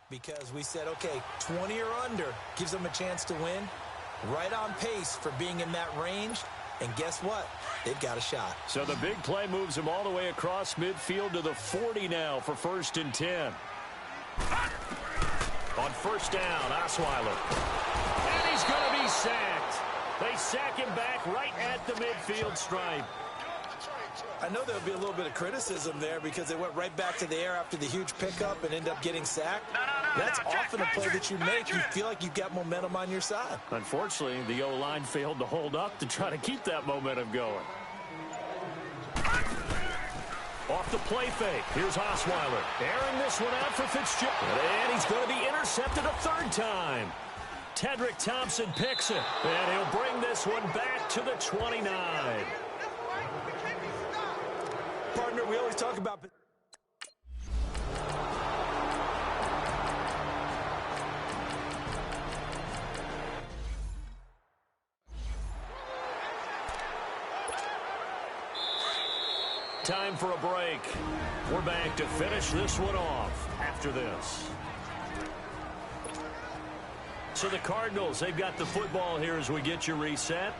Because we said, okay, 20 or under gives them a chance to win. Right on pace for being in that range. And guess what? They've got a shot. So the big play moves them all the way across midfield to the 40 now for 1st and 10. On 1st down, Osweiler. And he's going to be sacked. They sack him back right at the midfield stripe. I know there'll be a little bit of criticism there because they went right back to the air after the huge pickup and end up getting sacked. That's often a play that you make. You feel like you've got momentum on your side. Unfortunately, the O-line failed to hold up to try to keep that momentum going. Off the play fake. Here's Osweiler. Airing this one out for Fitzgerald. And he's going to be intercepted a 3rd time. Tedrick Thompson picks it. And he'll bring this one back to the 29. Partner, we always talk about... Time for a break. We're back to finish this one off after this. So the Cardinals, they've got the football here as we get you reset.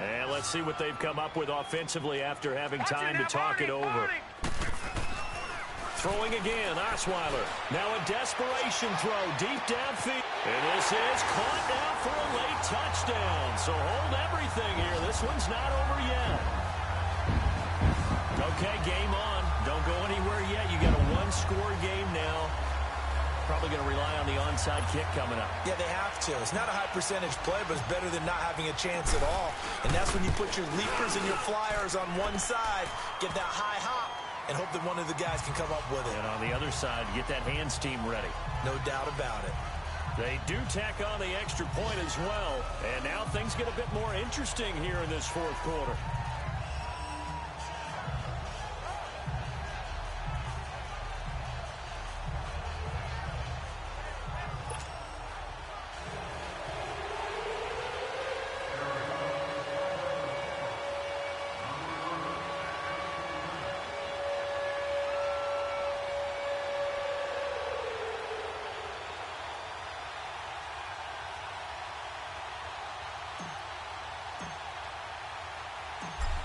And let's see what they've come up with offensively after having time to talk it over. Throwing again, Osweiler. Now a desperation throw deep downfield. And this is caught now for a late touchdown. So hold everything here. This one's not over yet. Okay, game on. Don't go anywhere yet. You got a 1-score game now. Probably going to rely on the onside kick coming up. Yeah, they have to. It's not a high percentage play, but it's better than not having a chance at all. And that's when you put your leapers and your flyers on one side, get that high hop, and hope that one of the guys can come up with it. And on the other side, get that hands team ready. No doubt about it. They do tack on the extra point as well. And now things get a bit more interesting here in this 4th quarter.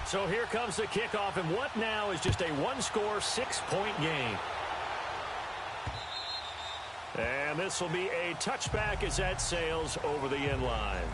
So here comes the kickoff, and what now is just a 1-score, 6-point game. And this will be a touchback as that sails over the end line.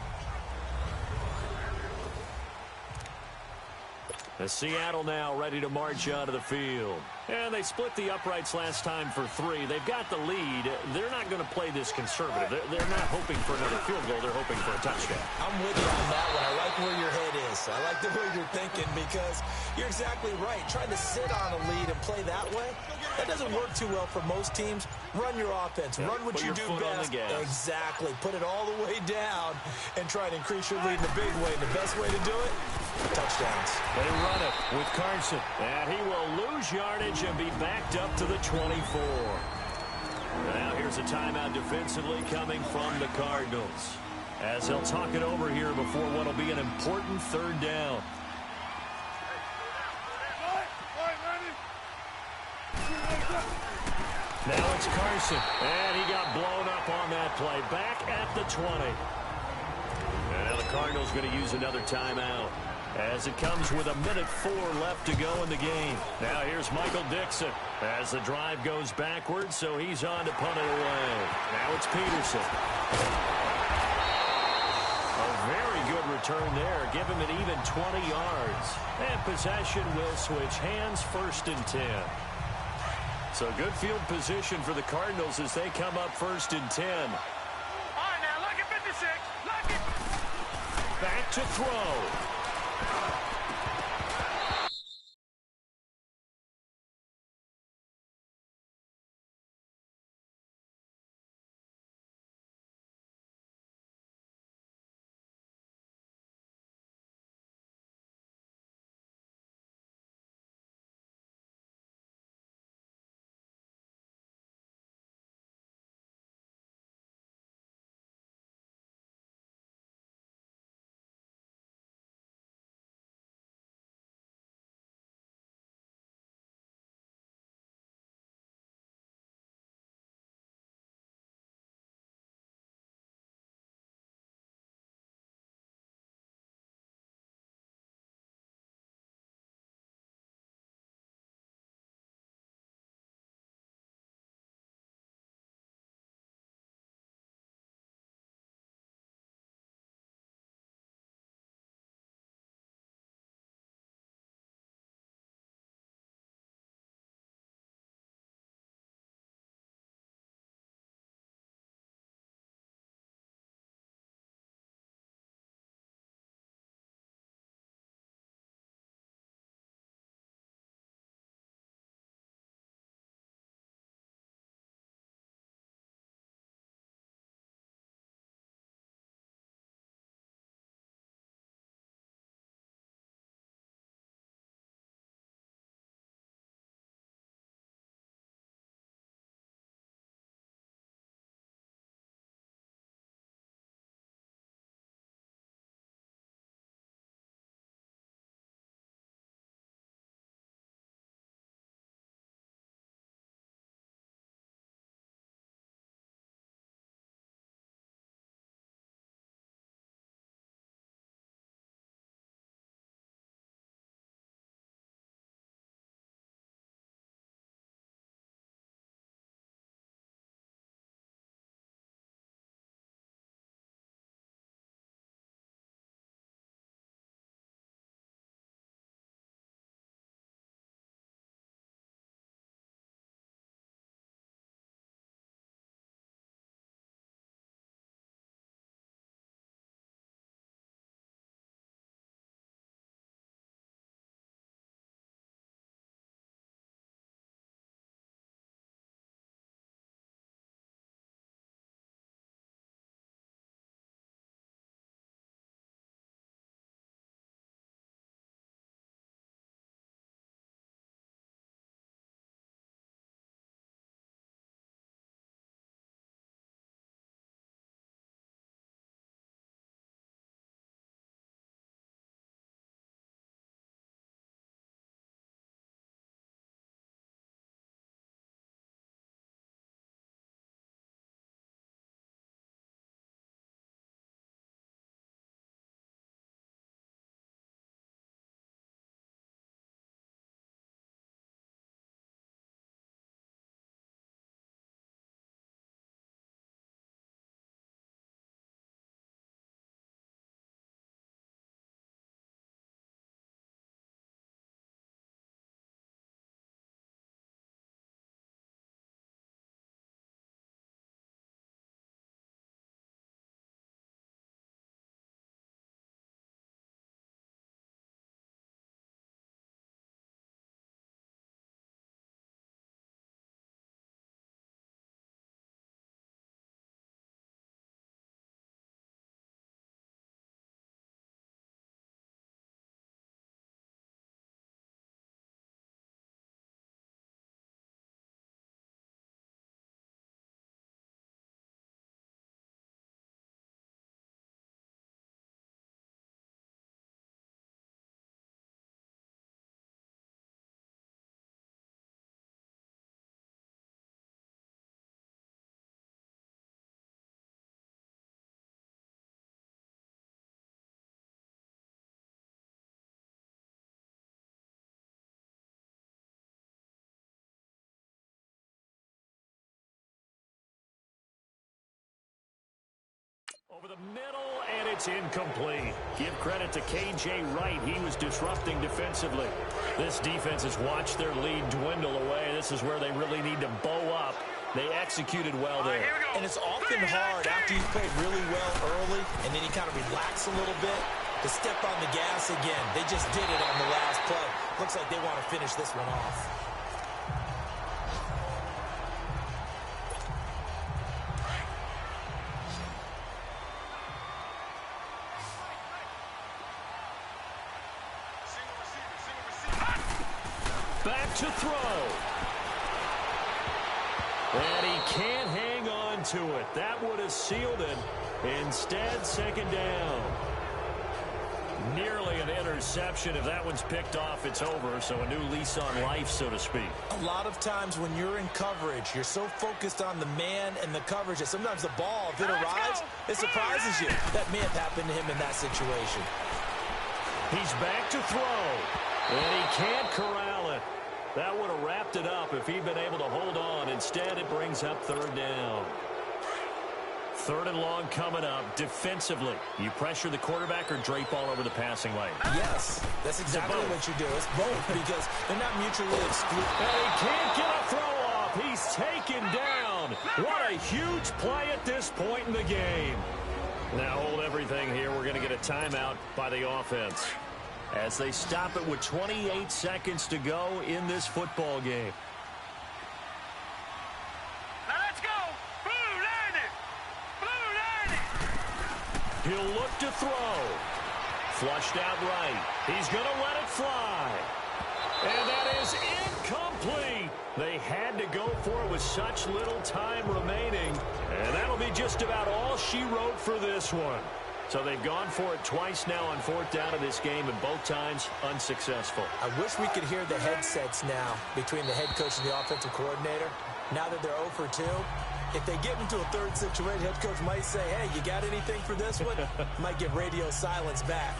The Seattle now ready to march out of the field. And they split the uprights last time for 3. They've got the lead. They're not going to play this conservative. They're not hoping for another field goal. They're hoping for a touchdown. I'm with you on that one. I like where your head is. I like the way you're thinking because you're exactly right. Trying to sit on a lead and play that way, that doesn't work too well for most teams. Run your offense. Run what you do best. Exactly. Put it all the way down and try to increase your lead in a big way. The best way to do it, touchdowns. They run it with Carson. And he will lose yardage and be backed up to the 24. Now here's a timeout defensively coming from the Cardinals, as they'll talk it over here before what will be an important 3rd down. Now it's Carson, and he got blown up on that play. Back at the 20. And now the Cardinals going to use another timeout, as it comes with 1:04 left to go in the game. Now here's Michael Dixon as the drive goes backwards, so he's on to punt it away. Now it's Peterson. A very good return there. Give him an even 20 yards. And possession will switch hands, 1st and 10. So good field position for the Cardinals as they come up 1st and 10. All right, now look at 56. Look at... Back to throw. Over the middle, and it's incomplete. Give credit to K.J. Wright. He was disrupting defensively. This defense has watched their lead dwindle away. This is where they really need to bow up. They executed well there. And it's often hard after you've played really well early and then you kind of relax a little bit to step on the gas again. They just did it on the last play. Looks like they want to finish this one off. Back to throw. And he can't hang on to it. That would have sealed it. Instead, second down. Nearly an interception. If that one's picked off, it's over. So a new lease on life, so to speak. A lot of times when you're in coverage, you're so focused on the man and the coverage that sometimes the ball, if it arrives, it surprises you. That may have happened to him in that situation. He's back to throw. And he can't corral it. That would have wrapped it up if he'd been able to hold on. Instead, it brings up third down. Third and long coming up. Defensively, you pressure the quarterback or drape all over the passing lane? Yes, that's exactly what you do. It's both because they're not mutually exclusive. And he can't get a throw off. He's taken down. What a huge play at this point in the game. Now hold everything here. We're going to get a timeout by the offense as they stop it with 28 seconds to go in this football game. Now let's go. Blue line it. Blue line it. He'll look to throw. Flushed out right. He's going to let it fly. And that is incomplete. They had to go for it with such little time remaining. And that'll be just about all she wrote for this one. So they've gone for it twice now on fourth down of this game, and both times unsuccessful. I wish we could hear the headsets now between the head coach and the offensive coordinator. Now that they're 0 for 2, if they get into a third situation, head coach might say, hey, you got anything for this one? Might get radio silence back.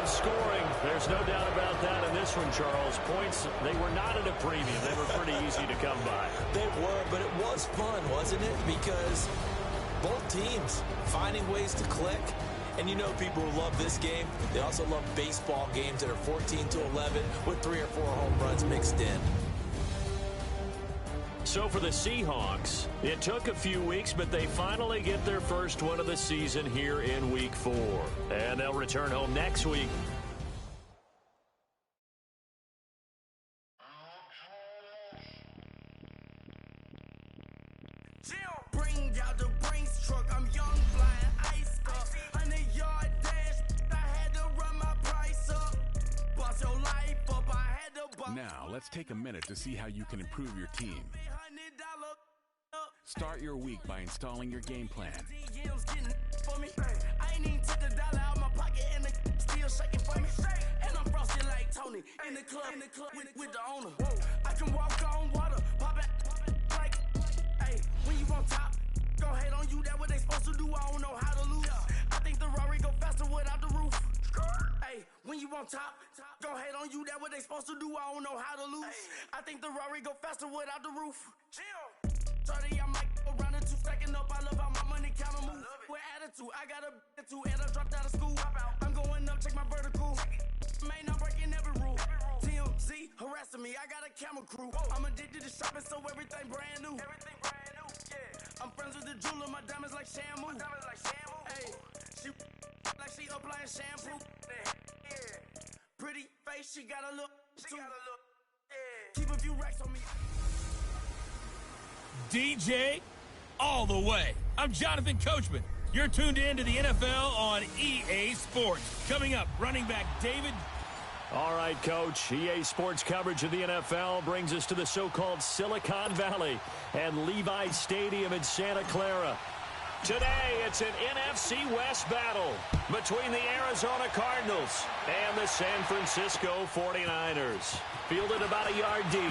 Scoring, there's no doubt about that in this one, Charles. Points, they were not at a premium. They were pretty easy to come by. They were, but it was fun, wasn't it? Because both teams finding ways to click. And you know people who love this game, they also love baseball games that are 14-11 with 3 or 4 home runs mixed in. So for the Seahawks, it took a few weeks, but they finally get their first one of the season here in Week 4. And they'll return home next week. Bring out the Brinks truck, I'm young, flying ice up. 100-yard dash, I had to run my price up. Boss your life up, I had to. Now, let's take a minute to see how you can improve your team. Start your week by installing your game plan. I ain't even took a dollar out my pocket and the still shaking for me. And I'm frosted like Tony in the club with the owner. I can walk on water, pop it like, hey, when you on top, go hate on you, that what they supposed to do, I don't know how to lose. I think the Rory go faster without the roof. Hey, when you on top, go hate on you, that what they supposed to do, I don't know how to lose. I think the Rory go faster without the roof. Shorty, I might go around the 2 stacking up. I love how my money count and move. With attitude, I got a attitude, and I dropped out of school. I'm going up, check my vertical. Man, I'm breaking every rule. TMZ harassing me, I got a camera crew. I'm addicted to shopping, so everything brand new. I'm friends with the jeweler, my diamonds like Shamu. Hey, she like she applying shampoo. Pretty face, she got a look. Keep a few racks on me. DJ all the way. I'm Jonathan Coachman. You're tuned in to the NFL on EA Sports. Coming up, running back David All right, Coach. EA Sports coverage of the NFL brings us to the so-called Silicon Valley and Levi Stadium in Santa Clara. Today, it's an NFC West battle between the Arizona Cardinals and the San Francisco 49ers. Fielded about a yard deep.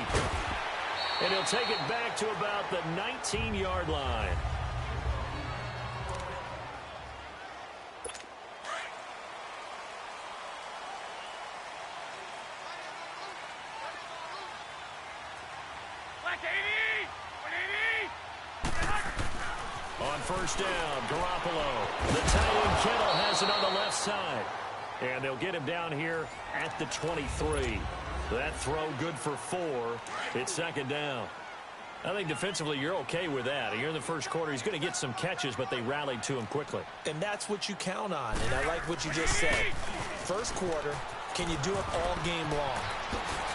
And he'll take it back to about the 19-yard line. On first down, Garoppolo. The tight end Kittle has it on the left side. And they'll get him down here at the 23. That throw good for 4. It's second down. I think defensively you're okay with that. Here in the first quarter, he's going to get some catches, but they rallied to him quickly. And that's what you count on. And I like what you just said. First quarter, can you do it all game long?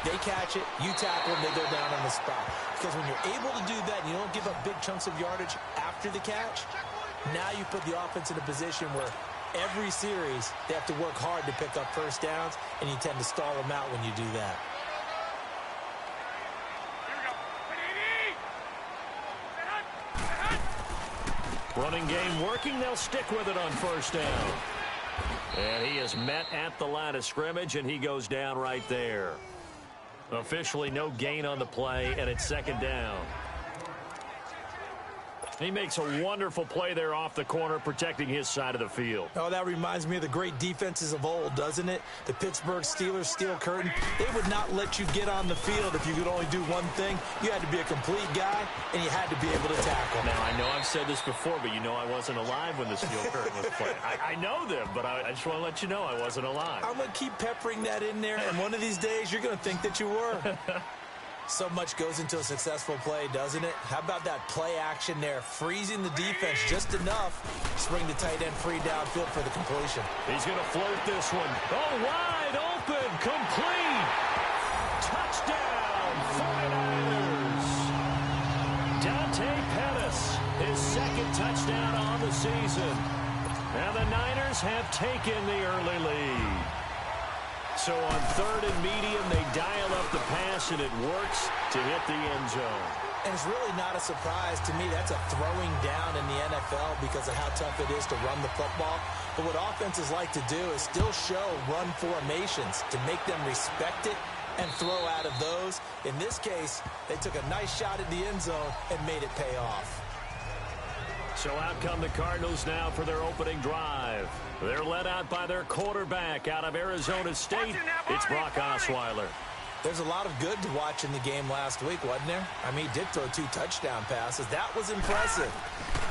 They catch it, you tackle them, they go down on the spot. Because when you're able to do that and you don't give up big chunks of yardage after the catch, now you put the offense in a position where every series they have to work hard to pick up first downs, and you tend to stall them out when you do that. Running game working, they'll stick with it on first down. And he is met at the line of scrimmage, and he goes down right there. Officially no gain on the play, and it's second down. He makes a wonderful play there off the corner, protecting his side of the field. Oh, that reminds me of the great defenses of old, doesn't it? The Pittsburgh Steelers, steel curtain. They would not let you get on the field if you could only do one thing. You had to be a complete guy, and you had to be able to tackle. Now, I know I've said this before, but you know I wasn't alive when the steel curtain was played. I know them, but I just want to let you know I wasn't alive. I'm going to keep peppering that in there, and one of these days you're going to think that you were. So much goes into a successful play, doesn't it? How about that play action there, freezing the defense just enough to spring the tight end free downfield for the completion. He's going to float this one. Oh, wide open, complete. Touchdown, 49ers. Dante Pettis, his second touchdown on the season. And the Niners have taken the early lead. So on third and medium, they dial up the pass, and it works to hit the end zone. And it's really not a surprise to me. That's a throwing down in the NFL because of how tough it is to run the football. But what offenses like to do is still show run formations to make them respect it and throw out of those. In this case, they took a nice shot at the end zone and made it pay off. So out come the Cardinals now for their opening drive. They're led out by their quarterback out of Arizona State. It's Brock Osweiler. There's a lot of good to watch in the game last week, wasn't there? I mean, he did throw 2 touchdown passes. That was impressive.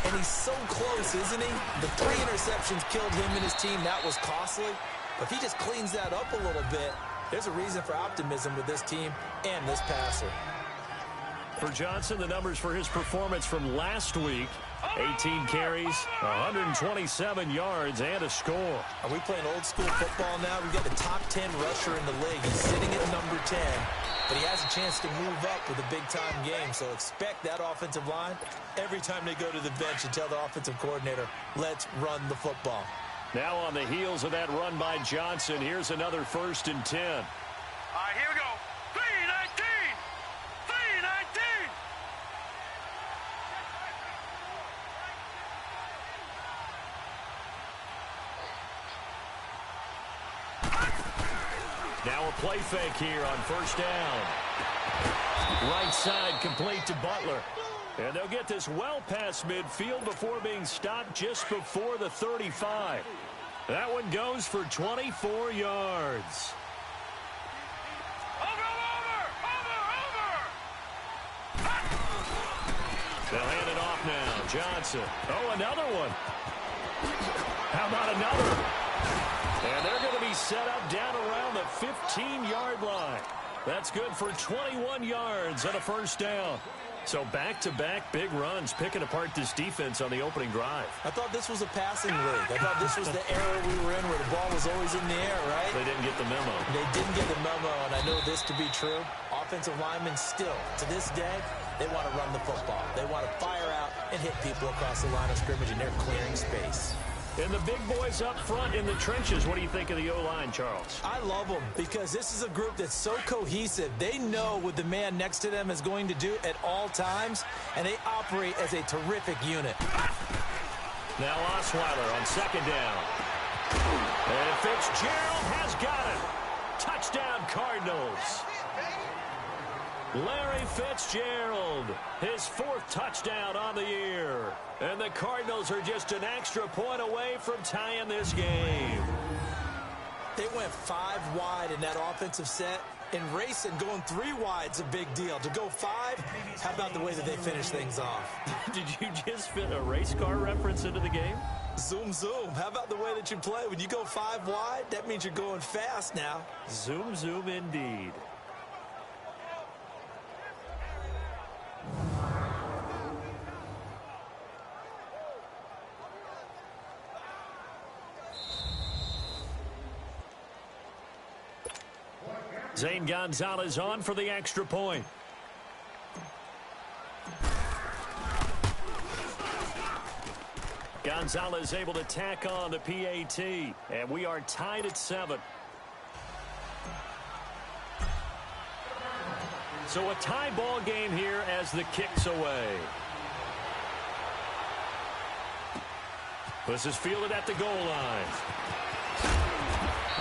And he's so close, isn't he? The 3 interceptions killed him and his team. That was costly. But if he just cleans that up a little bit, there's a reason for optimism with this team and this passer. For Johnson, the numbers for his performance from last week: 18 carries, 127 yards, and a score. Are we playing old school football now? We've got the top 10 rusher in the league. He's sitting at number 10, but he has a chance to move up with a big-time game. So expect that offensive line every time they go to the bench and tell the offensive coordinator, let's run the football. Now on the heels of that run by Johnson, here's another 1st and 10. All right, here we go. 3-19. 3-19. Now a play fake here on first down. Right side complete to Butler. And they'll get this well past midfield before being stopped just before the 35. That one goes for 24 yards. They'll hand it off now. Johnson. Oh, another one. How about another? And they're going to be set up down around the 15-yard line. That's good for 21 yards and a first down. So back-to-back big runs, picking apart this defense on the opening drive. I thought this was a passing league. I thought this was the era we were in where the ball was always in the air, right? They didn't get the memo. They didn't get the memo, and I know this to be true. Offensive linemen still, to this day, they want to run the football. They want to fire out and hit people across the line of scrimmage, and they're clearing space. And the big boys up front in the trenches, what do you think of the O-line, Charles? I love them because this is a group that's so cohesive. They know what the man next to them is going to do at all times, and they operate as a terrific unit. Now Osweiler on second down. And Fitzgerald has got it. Touchdown, Cardinals. Larry Fitzgerald, his 4th touchdown on the year. And the Cardinals are just an extra point away from tying this game. They went 5 wide in that offensive set. And racing, going 3 wide's a big deal. To go 5, how about the way that they finish things off? Did you just fit a race car reference into the game? Zoom, zoom. How about the way that you play? When you go 5 wide, that means you're going fast now. Zoom, zoom indeed. Zane Gonzalez on for the extra point. Gonzalez able to tack on the PAT, and we are tied at 7. So a tie ball game here as the kick's away. This is fielded at the goal line.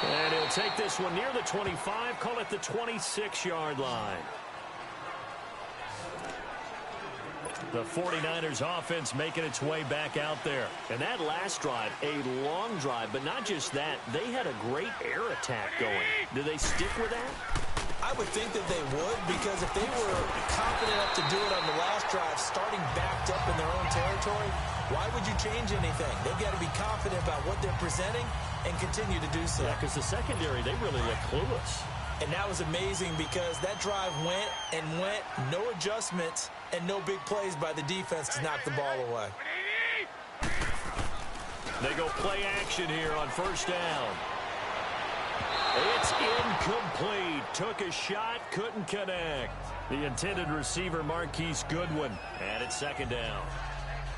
And he'll take this one near the 25, call it the 26-yard line. The 49ers offense making its way back out there. And that last drive, a long drive, but not just that, they had a great air attack going. Do they stick with that? I would think that they would, because if they were confident enough to do it on the last drive, starting backed up in their own territory, why would you change anything? They've got to be confident about what they're presenting and continue to do so. Yeah, because the secondary, they really look clueless. And that was amazing because that drive went and went, no adjustments, and no big plays by the defense to knock the ball away. They go play action here on first down. It's incomplete. Took a shot, couldn't connect. The intended receiver, Marquise Goodwin, and it's second down.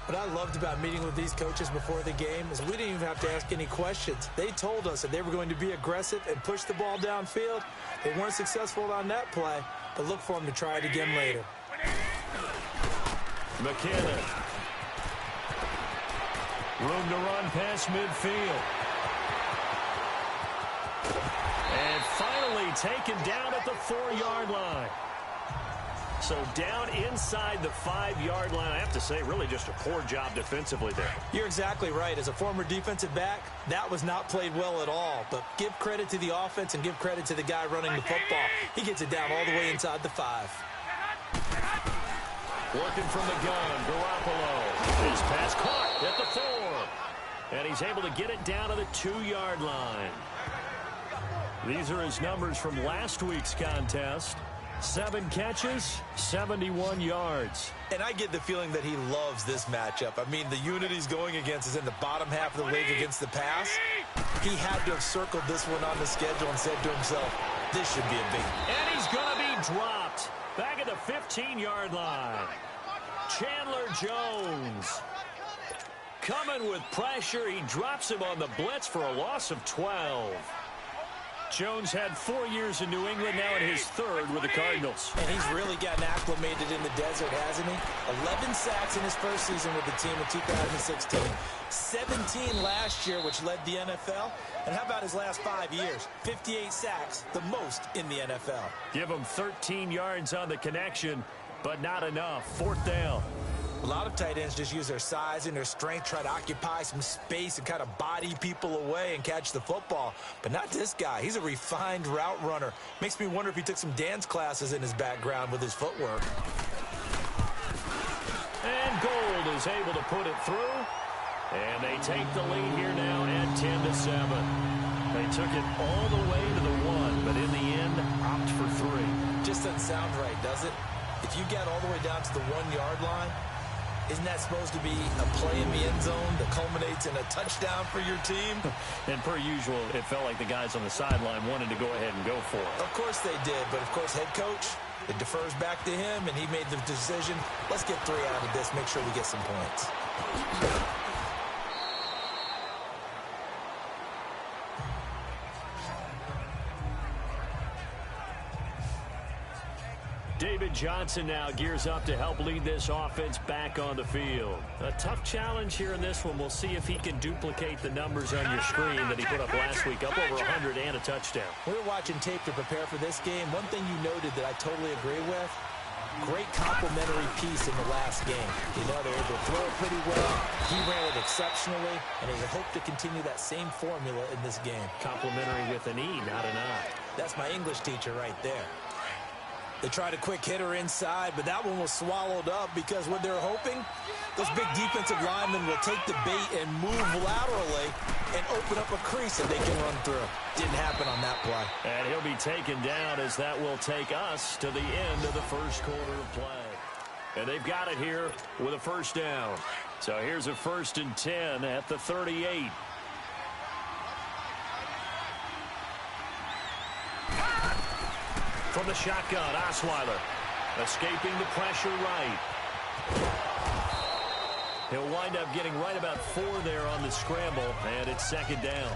What I loved about meeting with these coaches before the game is we didn't even have to ask any questions. They told us that they were going to be aggressive and push the ball downfield. They weren't successful on that play, but look for them to try it again later. McKinnon. Room to run past midfield. And finally taken down at the 4-yard line. So down inside the 5-yard line. I have to say, really just a poor job defensively there. You're exactly right. As a former defensive back, that was not played well at all. But give credit to the offense and give credit to the guy running the football. He gets it down all the way inside the 5. Working from the gun, Garoppolo. His pass caught at the 4. And he's able to get it down to the 2-yard line. These are his numbers from last week's contest. 7 catches, 71 yards. And I get the feeling that he loves this matchup. I mean, the unit he's going against is in the bottom half of the league against the pass. He had to have circled this one on the schedule and said to himself, this should be a big. And he's going to be dropped back at the 15-yard line. Chandler Jones coming with pressure. He drops him on the blitz for a loss of 12. Jones had 4 years in New England, now in his 3rd with the Cardinals. And he's really gotten acclimated in the desert, hasn't he? 11 sacks in his first season with the team in 2016. 17 last year, which led the NFL. And how about his last 5 years? 58 sacks, the most in the NFL. Give him 13 yards on the connection, but not enough. 4th down. A lot of tight ends just use their size and their strength, try to occupy some space and kind of body people away and catch the football. But not this guy. He's a refined route runner. Makes me wonder if he took some dance classes in his background with his footwork. And Gold is able to put it through. And they take the lead here now at 10-7. They took it all the way to the 1, but in the end, opt for 3. Just doesn't sound right, does it? If you get all the way down to the 1-yard line, isn't that supposed to be a play in the end zone that culminates in a touchdown for your team? And per usual, it felt like the guys on the sideline wanted to go ahead and go for it. Of course they did, but of course head coach, it defers back to him, and he made the decision, let's get 3 out of this, make sure we get some points. David Johnson now gears up to help lead this offense back on the field. A tough challenge here in this one. We'll see if he can duplicate the numbers on your screen that he put up last week, up over 100 and a touchdown. We were watching tape to prepare for this game. One thing you noted that I totally agree with, great complimentary piece in the last game. You know, they were able to throw it pretty well. He ran it exceptionally, and they hope to continue that same formula in this game. Complimentary with an E, not an I. That's my English teacher right there. They tried a quick hitter inside, but that one was swallowed up because what they're hoping, those big defensive linemen will take the bait and move laterally and open up a crease that they can run through. Didn't happen on that play. And he'll be taken down as that will take us to the end of the first quarter of play. And they've got it here with a first down. So here's a 1st and 10 at the 38. From the shotgun, Osweiler escaping the pressure right. He'll wind up getting right about 4 there on the scramble, and it's 2nd down.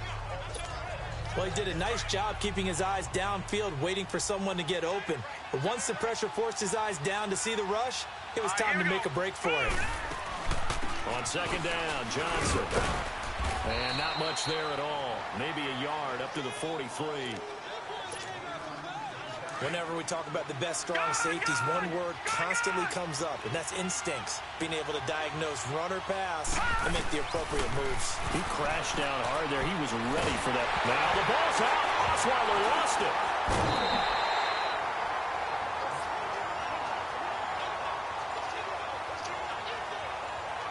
Well, he did a nice job keeping his eyes downfield, waiting for someone to get open. But once the pressure forced his eyes down to see the rush, it was time to make a break for it. On 2nd down, Johnson. And not much there at all. Maybe a yard up to the 43. Whenever we talk about the best strong safeties, one word constantly comes up, and that's instincts. Being able to diagnose run or pass and make the appropriate moves. He crashed down hard there. He was ready for that. Now the ball's out. Osweiler lost it.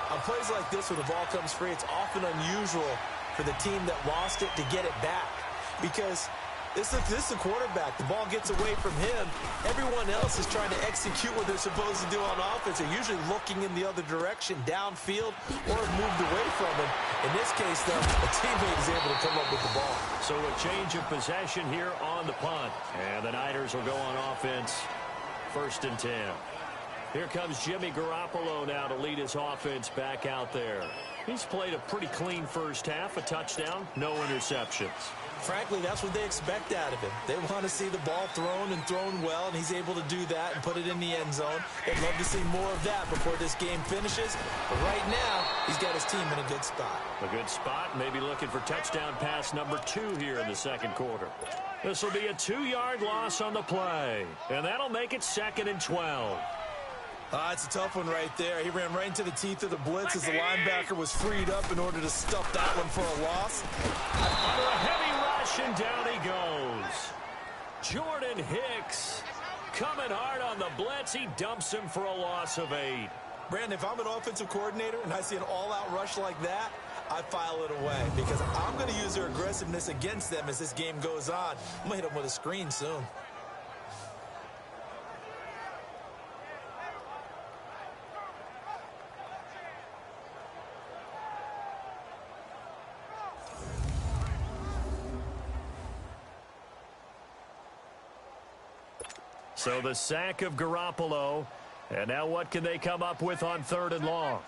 On plays like this, when the ball comes free, it's often unusual for the team that lost it to get it back. Because this is the quarterback. The ball gets away from him. Everyone else is trying to execute what they're supposed to do on offense. They're usually looking in the other direction, downfield, or moved away from him. In this case, though, a teammate is able to come up with the ball. So a change of possession here on the punt. And the Niners will go on offense, 1st and 10. Here comes Jimmy Garoppolo now to lead his offense back out there. He's played a pretty clean first half, a touchdown, no interceptions. Frankly, that's what they expect out of him. They want to see the ball thrown and thrown well, and he's able to do that and put it in the end zone. They'd love to see more of that before this game finishes. But right now, he's got his team in a good spot. A good spot, maybe looking for touchdown pass number 2 here in the 2nd quarter. This will be a 2-yard loss on the play, and that'll make it 2nd and 12. It's a tough one right there. He ran right into the teeth of the blitz as the linebacker was freed up in order to stuff that one for a loss. Under a heavy rush, and down he goes. Jordan Hicks coming hard on the blitz. He dumps him for a loss of 8. Brandon, if I'm an offensive coordinator and I see an all-out rush like that, I file it away because I'm going to use their aggressiveness against them as this game goes on. I'm going to hit them with a screen soon. So the sack of Garoppolo. And now what can they come up with on 3rd and long?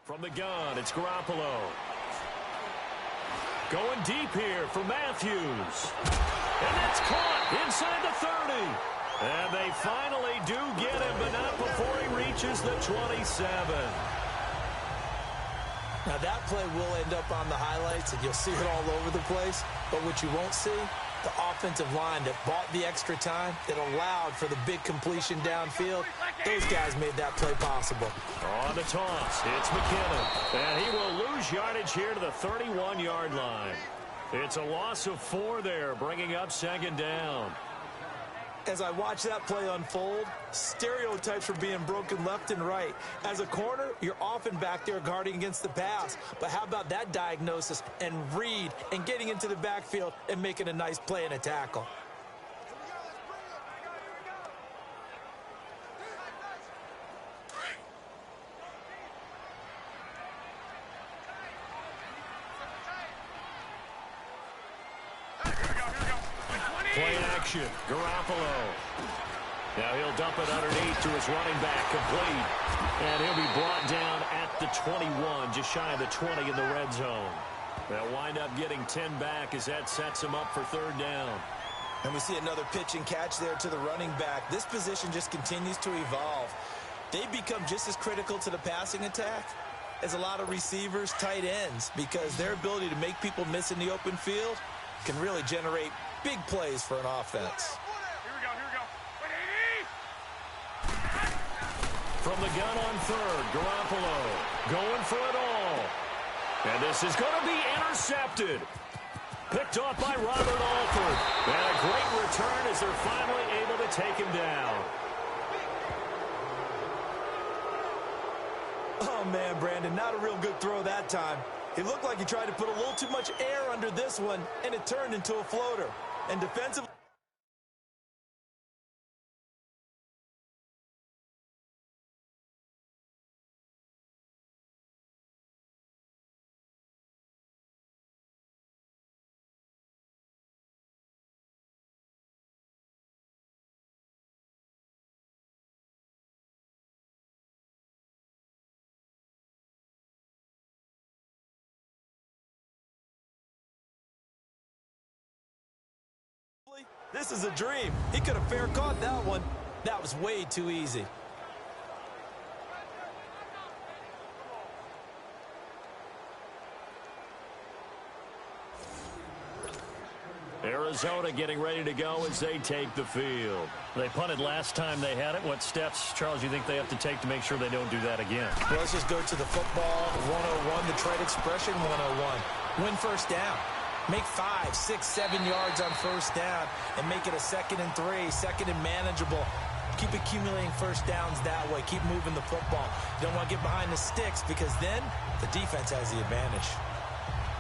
From the gun, it's Garoppolo. Going deep here for Matthews. And that's caught inside the 30. And they finally do get him, but not before he reaches the 27. Now that play will end up on the highlights, and you'll see it all over the place. But what you won't see, the offensive line that bought the extra time, that allowed for the big completion downfield, those guys made that play possible. On the toss, it's McKinnon. And he will lose yardage here to the 31-yard line. It's a loss of 4 there, bringing up 2nd down. As I watch that play unfold, stereotypes are being broken left and right. As a corner, you're often back there guarding against the pass. But how about that diagnosis and read and getting into the backfield and making a nice play and a tackle? motion. Garoppolo. Now he'll dump it underneath to his running back, complete. And he'll be brought down at the 21, just shy of the 20 in the red zone. They'll wind up getting 10 back as that sets him up for third down. And we see another pitch and catch there to the running back. This position just continues to evolve. They become just as critical to the passing attack as a lot of receivers, tight ends, because their ability to make people miss in the open field can really generate big plays for an offense. From the gun on third, Garoppolo going for it all. And this is going to be intercepted. Picked off by Robert Alford. And a great return as they're finally able to take him down. Oh, man, Brandon, not a real good throw that time. It looked like he tried to put a little too much air under this one, and it turned into a floater. And defensively, this is a dream. He could have fair caught that one. That was way too easy. Arizona getting ready to go as they take the field. They punted last time they had it. What steps, Charles, you think they have to take to make sure they don't do that again? Well, let's just go to the football 101, the trade expression 101. Win first down. Make 5, 6, 7 yards on first down and make it a 2nd and 3, 2nd and manageable. Keep accumulating first downs that way. Keep moving the football. You don't want to get behind the sticks because then the defense has the advantage.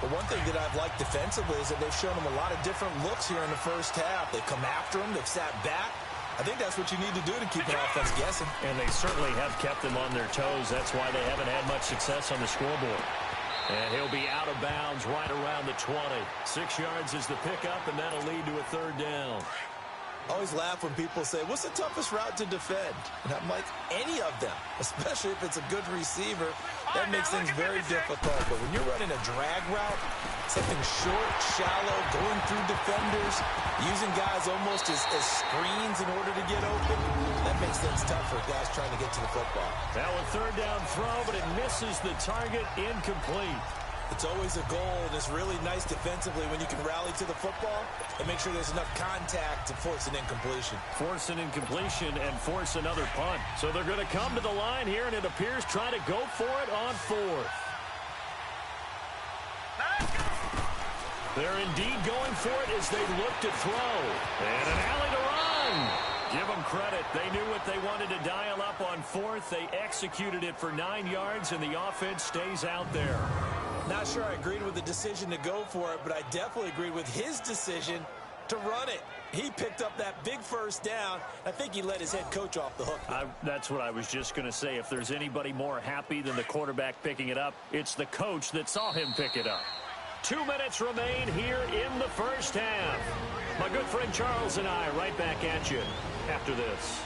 But one thing that I've liked defensively is that they've shown them a lot of different looks here in the first half. They've come after them. They've sat back. I think that's what you need to do to keep an offense guessing. And they certainly have kept them on their toes. That's why they haven't had much success on the scoreboard. And he'll be out of bounds right around the 20. 6 yards is the pickup, and that'll lead to a third down. I always laugh when people say, what's the toughest route to defend? And I'm like, any of them, especially if it's a good receiver. That makes things very difficult. But when you're running a drag route, something short, shallow, going through defenders, using guys almost as screens in order to get open, that makes things tough for guys trying to get to the football. Now a third down throw, but it misses the target, incomplete. It's always a goal, and it's really nice defensively when you can rally to the football and make sure there's enough contact to force an incompletion. Force an incompletion and force another punt. So they're going to come to the line here, and it appears try to go for it on fourth. They're indeed going for it as they look to throw. And an alley to run. Give them credit. They knew what they wanted to dial up on fourth. They executed it for 9 yards, and the offense stays out there. Not sure I agreed with the decision to go for it, but I definitely agreed with his decision to run it. He picked up that big first down. I think he let his head coach off the hook. That's what I was just going to say. If there's anybody more happy than the quarterback picking it up, it's the coach that saw him pick it up. 2 minutes remain here in the first half. My good friend Charles and I right back at you after this.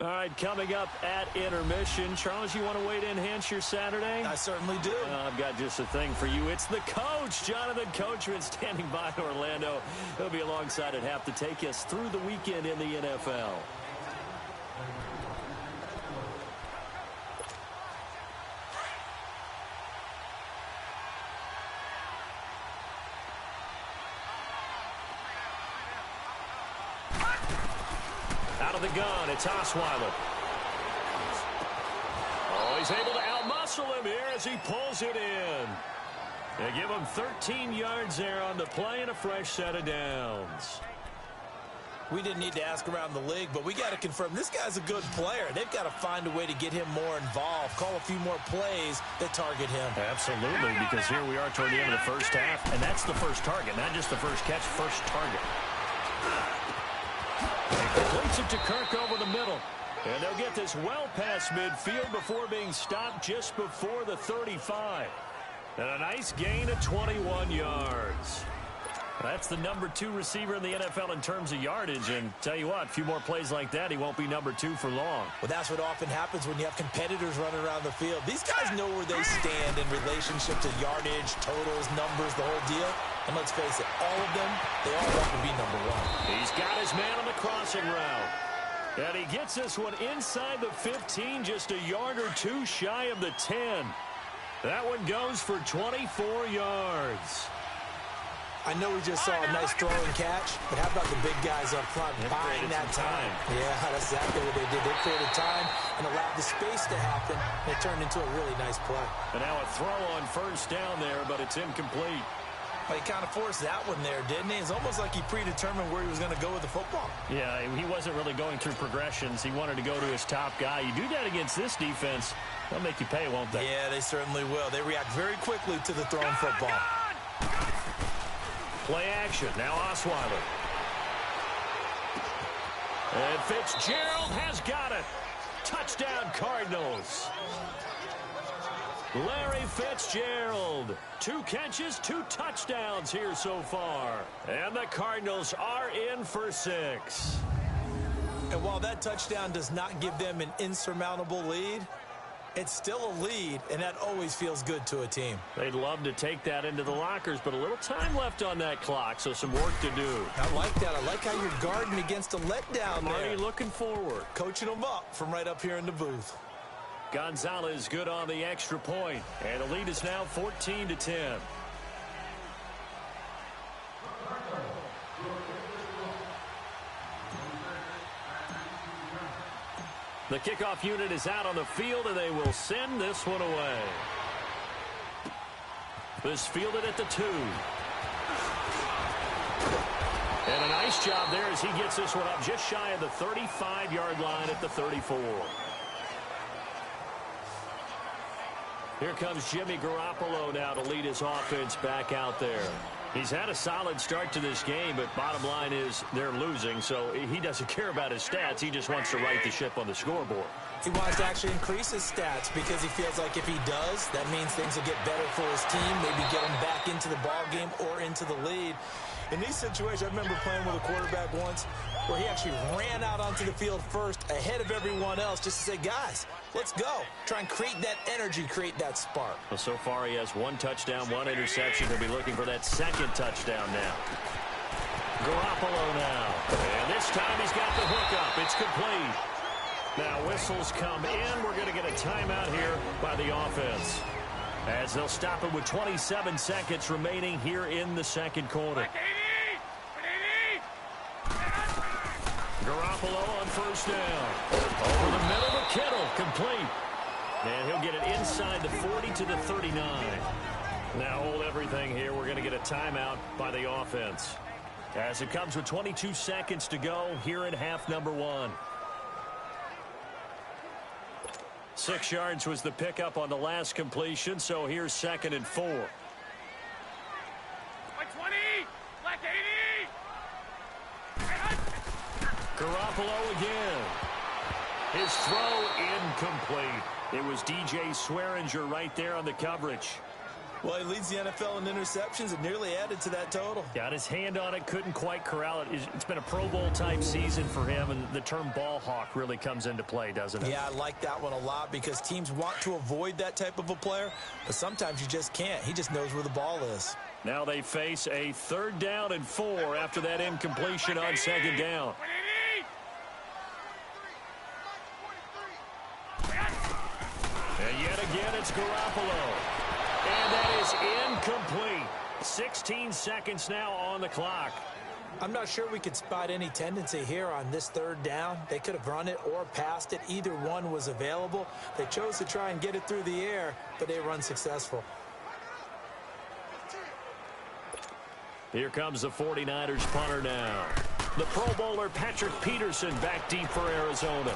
All right, coming up at intermission. Charles, you want to wait to enhance your Saturday? I certainly do. I've got just a thing for you. It's the coach, Jonathan Coachman, standing by in Orlando. He'll be alongside at half to take us through the weekend in the NFL. Out of the gun, it's Osweiler. Oh, he's able to outmuscle him here as he pulls it in. They give him 13 yards there on the play and a fresh set of downs. We didn't need to ask around the league, but we got to confirm this guy's a good player. They've got to find a way to get him more involved, call a few more plays that target him. Absolutely, because here we are toward the end of the first half, and that's the first target, not just the first catch, first target. He completes it to Kirk over the middle. And they'll get this well past midfield before being stopped just before the 35. And a nice gain of 21 yards. That's the number 2 receiver in the NFL in terms of yardage. And tell you what, a few more plays like that, he won't be number 2 for long. Well, that's what often happens when you have competitors running around the field. These guys know where they stand in relationship to yardage, totals, numbers, the whole deal. And let's face it, all of them, they all want to be number 1. He's got his man on the crossing route. And he gets this one inside the 15, just a yard or 2 shy of the 10. That one goes for 24 yards. I know we just saw a nice throw and catch, but how about the big guys up front buying that time? Yeah, that's exactly what they did. They created time and allowed the space to happen, and it turned into a really nice play. And now a throw on first down there, but it's incomplete. Well, he kind of forced that one there, didn't he? It's almost like he predetermined where he was going to go with the football. Yeah, he wasn't really going through progressions. He wanted to go to his top guy. You do that against this defense, they'll make you pay, won't they? Yeah, they certainly will. They react very quickly to the thrown football. Play action. Now Osweiler. And Fitzgerald has got it. Touchdown, Cardinals. Larry Fitzgerald. 2 catches, 2 touchdowns here so far. And the Cardinals are in for 6. And while that touchdown does not give them an insurmountable lead, it's still a lead, and that always feels good to a team. They'd love to take that into the lockers, but a little time left on that clock, so some work to do. I like that. I like how you're guarding against a letdown there. Already looking forward. Coaching them up from right up here in the booth. Gonzalez good on the extra point, and the lead is now 14-10. The kickoff unit is out on the field, and they will send this one away. This fielded at the 2. And a nice job there as he gets this one up just shy of the 35-yard line at the 34. Here comes Jimmy Garoppolo now to lead his offense back out there. He's had a solid start to this game, but bottom line is they're losing, so he doesn't care about his stats. He just wants to right the ship on the scoreboard. He wants to actually increase his stats because he feels like if he does, that means things will get better for his team, maybe get him back into the ball game or into the lead. In these situations, I remember playing with a quarterback once where he actually ran out onto the field first ahead of everyone else just to say, guys, let's go. Try and create that energy, create that spark. Well, so far he has 1 touchdown, 1 interception. He'll be looking for that 2nd touchdown now. Garoppolo now. And this time he's got the hook up. It's complete. Now whistles come in. We're going to get a timeout here by the offense, as they'll stop it with 27 seconds remaining here in the second quarter. Garoppolo on first down. Over the middle to Kittle, complete. And he'll get it inside the 40 to the 39. Now hold everything here. We're going to get a timeout by the offense, as it comes with 22 seconds to go here in half number 1. 6 yards was the pickup on the last completion, so here's 2nd and 4. 120, black 80. Garoppolo again. His throw incomplete. It was DJ Swearinger right there on the coverage. Well, he leads the NFL in interceptions and nearly added to that total. Got his hand on it, couldn't quite corral it. It's been a Pro Bowl type season for him, and the term ball hawk really comes into play, doesn't it? Yeah, I like that one a lot because teams want to avoid that type of a player, but sometimes you just can't. He just knows where the ball is. Now they face a 3rd down and 4 after that incompletion on 2nd down. And yet again, it's Garoppolo. And that is incomplete. 16 seconds now on the clock. I'm not sure we could spot any tendency here on this 3rd down. They could have run it or passed it. Either one was available. They chose to try and get it through the air, but they were unsuccessful. Here comes the 49ers punter now. The Pro Bowler Patrick Peterson back deep for Arizona.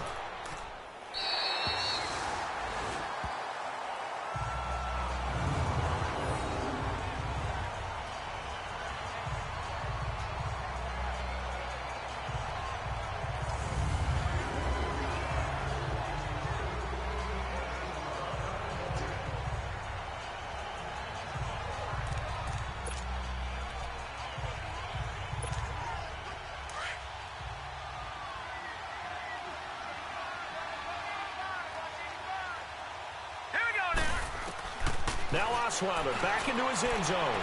Now Osweiler back into his end zone.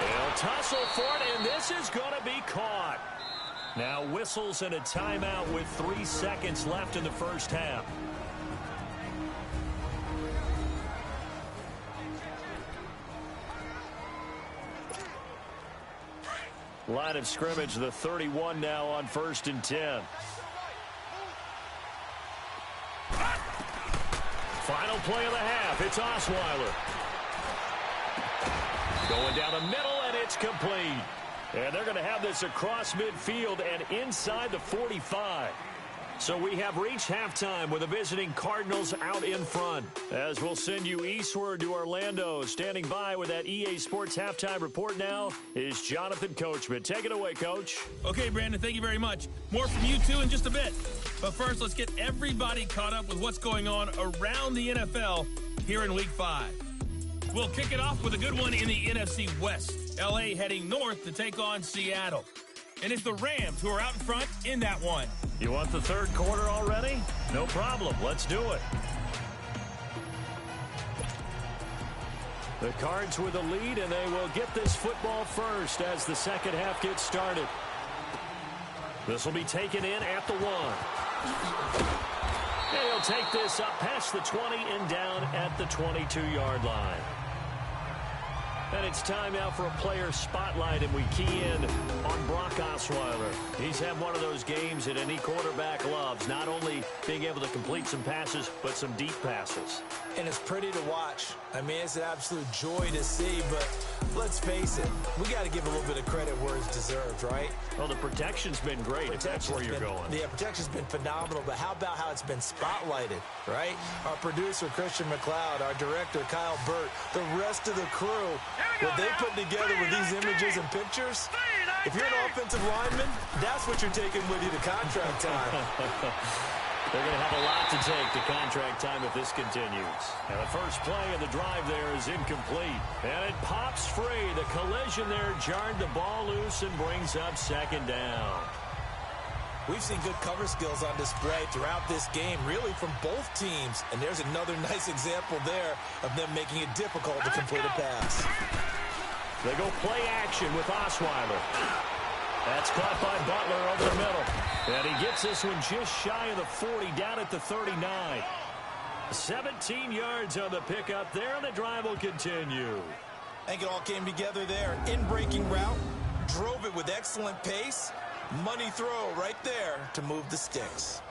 They'll tussle for it, and this is going to be caught. Now whistles and a timeout with 3 seconds left in the first half. Line of scrimmage, the 31 now on 1st and 10. Final play of the half. It's Osweiler. Going down the middle, and it's complete. And they're going to have this across midfield and inside the 45. So we have reached halftime with the visiting Cardinals out in front. As we'll send you eastward to Orlando. Standing by with that EA Sports halftime report now is Jonathan Coachman. Take it away, Coach. Okay, Brandon, thank you very much. More from you two in just a bit. But first, let's get everybody caught up with what's going on around the NFL here in Week 5. We'll kick it off with a good one in the NFC West. LA heading north to take on Seattle. And it's the Rams who are out in front in that one. You want the third quarter already? No problem. Let's do it. The Cards with the lead, and they will get this football first as the second half gets started. This will be taken in at the 1. And he'll take this up past the 20 and down at the 22-yard line. And it's time now for a player spotlight, and we key in on Brock Osweiler. He's had one of those games that any quarterback loves, not only being able to complete some passes, but some deep passes. And it's pretty to watch. I mean, it's an absolute joy to see, but let's face it, we got to give a little bit of credit where it's deserved, right? Well, the protection's been great, if that's where you're going. Yeah, protection's been phenomenal, but how about how it's been spotlighted, right? Our producer, Christian McLeod, our director, Kyle Burt, the rest of the crew, what they put together with these images and pictures, if you're an offensive lineman, that's what you're taking with you to contract time. They're going to have a lot to take to contract time if this continues. And the first play of the drive there is incomplete. And it pops free. The collision there jarred the ball loose and brings up second down. We've seen good cover skills on display throughout this game, really from both teams. And there's another nice example there of them making it difficult to complete a pass. They go play action with Osweiler. That's caught by Butler over the middle. And he gets this one just shy of the 40, down at the 39. 17 yards on the pickup there, and the drive will continue. I think it all came together there. In-breaking route, drove it with excellent pace. Money throw right there to move the sticks.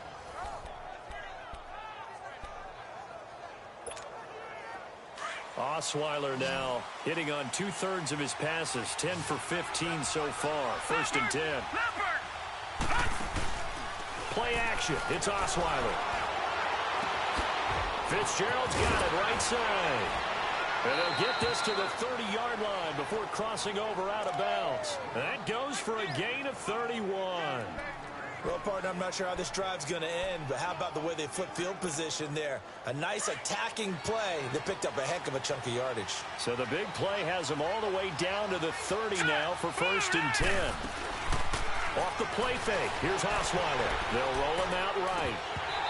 Osweiler now hitting on 2/3 of his passes, 10 for 15 so far. 1st and 10. Play action. It's Osweiler. Fitzgerald's got it right side. And they'll get this to the 30-yard line before crossing over out of bounds. That goes for a gain of 31. Well, partner, I'm not sure how this drive's going to end, but how about the way they flip field position there? A nice attacking play that picked up a heck of a chunk of yardage. So the big play has them all the way down to the 30 now for 1st and 10. Off the play fake, here's Osweiler. They'll roll him out right.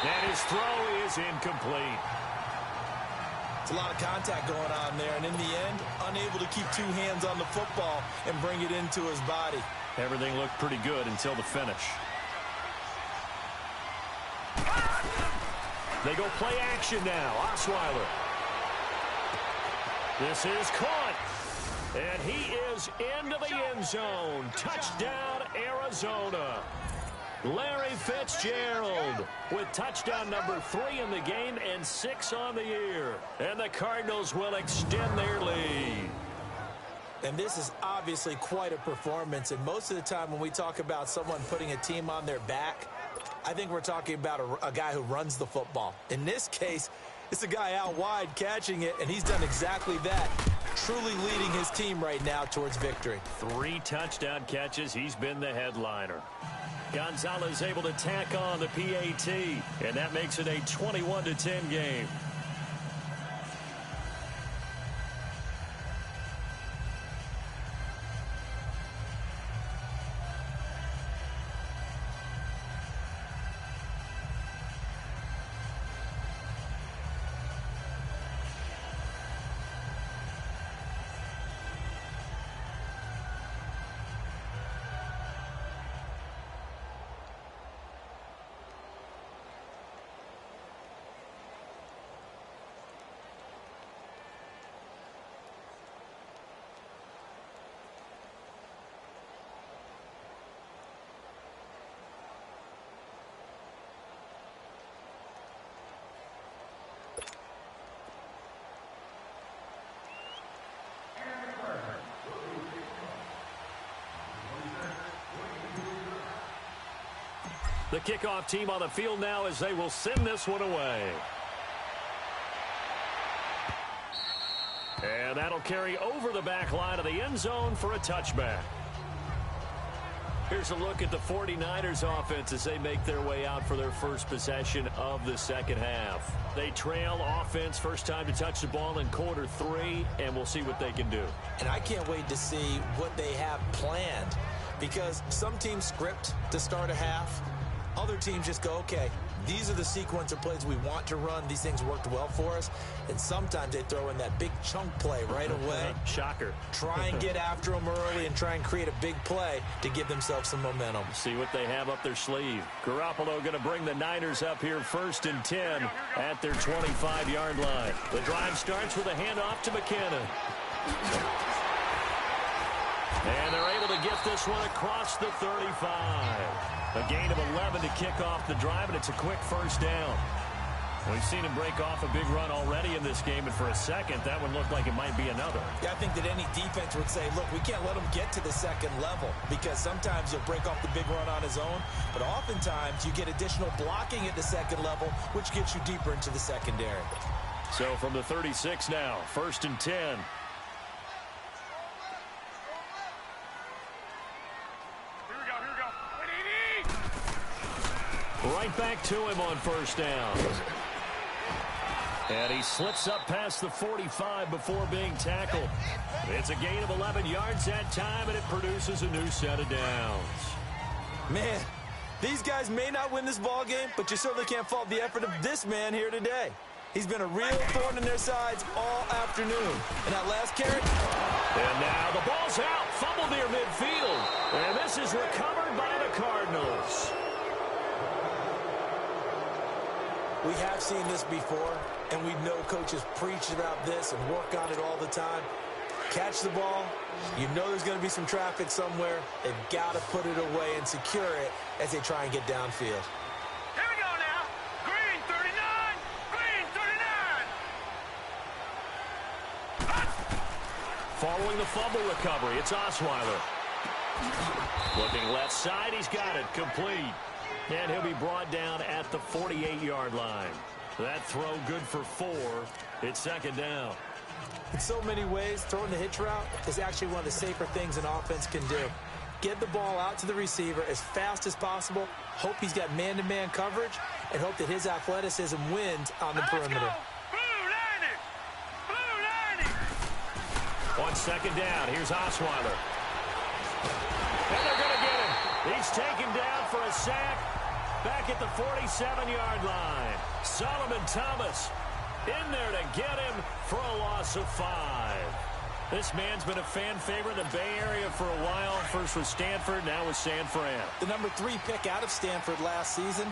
And his throw is incomplete. It's a lot of contact going on there, and in the end, unable to keep two hands on the football and bring it into his body. Everything looked pretty good until the finish. They go play action now. Osweiler. This is caught. And he is into the end zone. Touchdown, Arizona. Larry Fitzgerald with touchdown number 3 in the game and 6 on the year. And the Cardinals will extend their lead. And this is obviously quite a performance. And most of the time when we talk about someone putting a team on their back, I think we're talking about a guy who runs the football. In this case, it's a guy out wide catching it, and he's done exactly that, truly leading his team right now towards victory. 3 touchdown catches. He's been the headliner. Gonzalez able to tack on the PAT, and that makes it a 21-10 game. The kickoff team on the field now as they will send this one away. And that'll carry over the back line of the end zone for a touchback. Here's a look at the 49ers offense as they make their way out for their first possession of the second half. They trail offense first time to touch the ball in quarter 3, and we'll see what they can do. And I can't wait to see what they have planned, because some teams script to start a half. Other teams just go, okay, these are the sequence of plays we want to run. These things worked well for us. And sometimes they throw in that big chunk play right away. Shocker. Try and get after them early and try and create a big play to give themselves some momentum. See what they have up their sleeve. Garoppolo going to bring the Niners up here 1st and 10 at their 25-yard line. The drive starts with a handoff to McKinnon. And they're able to get this one across the 35. A gain of 11 to kick off the drive, and it's a quick first down. We've seen him break off a big run already in this game, and for a second, that one looked like it might be another. Yeah, I think that any defense would say, look, we can't let him get to the second level, because sometimes he'll break off the big run on his own, but oftentimes you get additional blocking at the second level, which gets you deeper into the secondary. So from the 36 now, 1st and 10. Right back to him on first down. And he slips up past the 45 before being tackled. It's a gain of 11 yards that time, and it produces a new set of downs. Man, these guys may not win this ball game, but you certainly can't fault the effort of this man here today. He's been a real thorn in their sides all afternoon. And that last carry. And now the ball's out. Fumble near midfield. And this is recovered by the Cardinals. We have seen this before, and we know coaches preach about this and work on it all the time. Catch the ball. You know there's going to be some traffic somewhere. They've got to put it away and secure it as they try and get downfield. Here we go now. Green 39. Green 39. Following the fumble recovery, it's Osweiler. Looking left side, he's got it. Complete. And he'll be brought down at the 48-yard line. That throw good for 4. It's 2nd down. In so many ways, throwing the hitch route is actually one of the safer things an offense can do. Get the ball out to the receiver as fast as possible, hope he's got man-to-man coverage, and hope that his athleticism wins on the perimeter. Blue 90. On 2nd down, here's Osweiler. And they're going to get him. He's taken down for a sack back at the 47-yard line. Solomon Thomas in there to get him for a loss of 5. This man's been a fan favorite in the Bay Area for a while. First with Stanford, now with San Fran. The number 3 pick out of Stanford last season.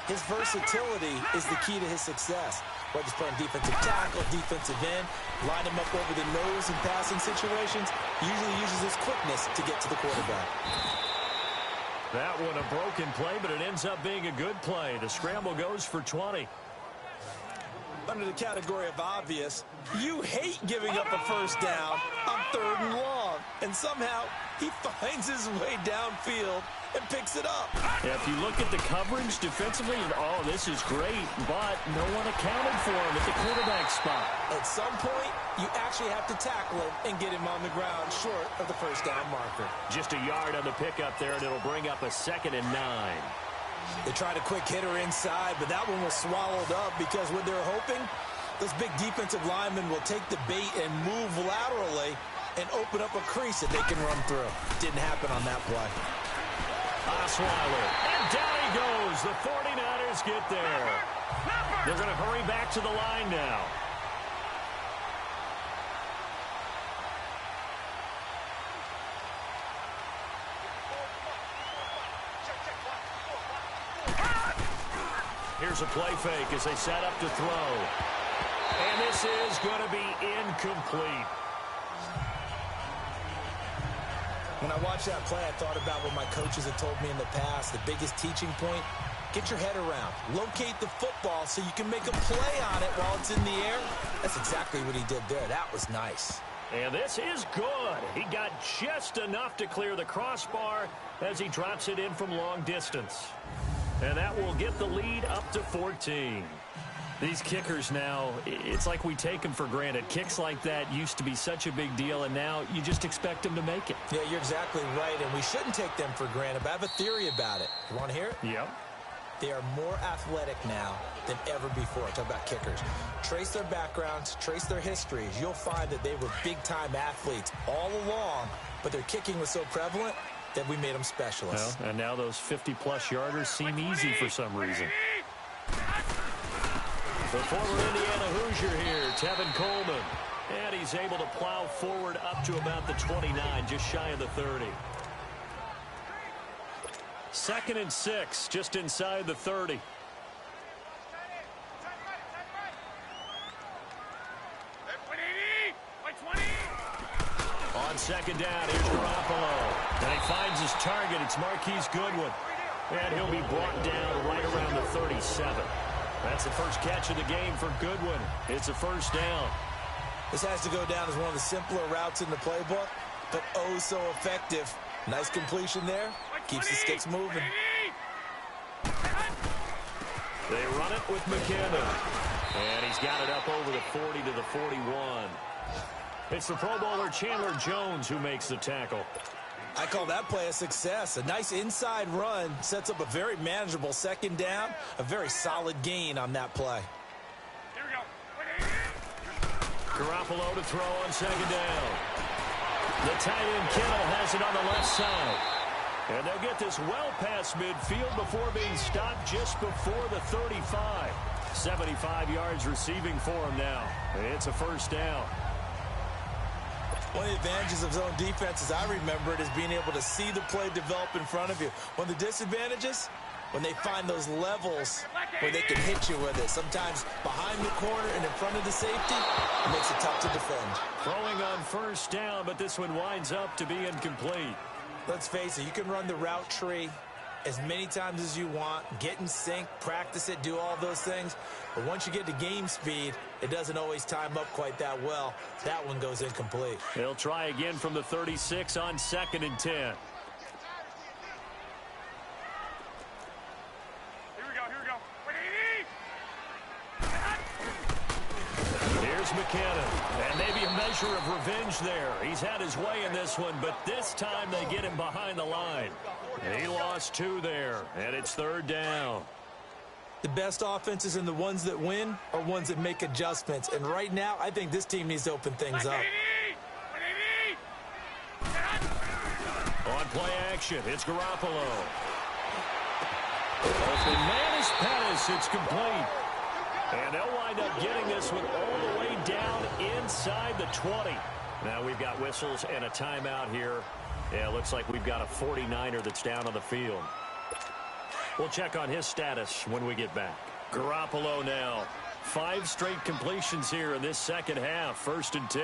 His versatility is the key to his success. Whether he's playing defensive tackle, defensive end, line him up over the nose in passing situations, he usually uses his quickness to get to the quarterback. That one a broken play, but it ends up being a good play. The scramble goes for 20. Under the category of obvious, you hate giving up a first down on 3rd and long. And somehow, he finds his way downfield and picks it up. Yeah, if you look at the coverage defensively, oh, this is great, but no one accounted for him at the quarterback spot. At some point, you actually have to tackle him and get him on the ground short of the first down marker. Just a yard on the pickup there, and it'll bring up a 2nd and 9. They tried a quick hitter inside, but that one was swallowed up because what they're hoping, those big defensive linemen will take the bait and move laterally and open up a crease that they can run through. Didn't happen on that play. Osweiler, and down he goes. The 49ers get there. They're going to hurry back to the line now. Here's a play fake as they set up to throw. And this is going to be incomplete. When I watched that play, I thought about what my coaches had told me in the past. The biggest teaching point, get your head around. Locate the football so you can make a play on it while it's in the air. That's exactly what he did there. That was nice. And this is good. He got just enough to clear the crossbar as he drops it in from long distance. And that will get the lead up to 14. These kickers now, it's like we take them for granted. Kicks like that used to be such a big deal, and now you just expect them to make it. Yeah, you're exactly right, and we shouldn't take them for granted, but I have a theory about it. You want to hear it? Yep. They are more athletic now than ever before. Talk about kickers. Trace their backgrounds, trace their histories. You'll find that they were big-time athletes all along, but their kicking was so prevalent that we made them specialists. Well, and now those 50-plus yarders seem easy for some reason. The former Indiana Hoosier here, Tevin Coleman. And he's able to plow forward up to about the 29, just shy of the 30. 2nd and 6, just inside the 30. On 2nd down, here's Garoppolo. And he finds his target. It's Marquise Goodwin. And he'll be brought down right around the 37. That's the first catch of the game for Goodwin. It's a first down. This has to go down as one of the simpler routes in the playbook, but oh so effective. Nice completion there. Keeps the sticks moving. They run it with McKinnon. And he's got it up over the 40 to the 41. It's the Pro Bowler Chandler Jones who makes the tackle. I call that play a success. A nice inside run sets up a very manageable 2nd down. A very solid gain on that play. Here we go. Garoppolo to throw on 2nd down. The tight end Kittle has it on the left side. And they'll get this well past midfield before being stopped just before the 35. 75 yards receiving for him now. It's a first down. One of the advantages of zone defense, as I remember it, is being able to see the play develop in front of you. One of the disadvantages, when they find those levels where they can hit you with it. Sometimes behind the corner and in front of the safety, it makes it tough to defend. Throwing on first down, but this one winds up to be incomplete. Let's face it, you can run the route tree as many times as you want, get in sync, practice it, do all those things. But once you get to game speed, it doesn't always time up quite that well. That one goes incomplete. They'll try again from the 36 on 2nd and 10. Here we go. Here's McKinnon. And maybe a measure of revenge there. He's had his way in this one, but this time they get him behind the line. He lost 2 there, and it's 3rd down. The best offenses and the ones that win are ones that make adjustments. And right now, I think this team needs to open things up. On play action, it's Garoppolo. Open man is Pettis. It's complete. And they'll wind up getting this one all the way down inside the 20. Now we've got whistles and a timeout here. Yeah, it looks like we've got a 49er that's down on the field. We'll check on his status when we get back. Garoppolo now. 5 straight completions here in this second half. 1st and 10.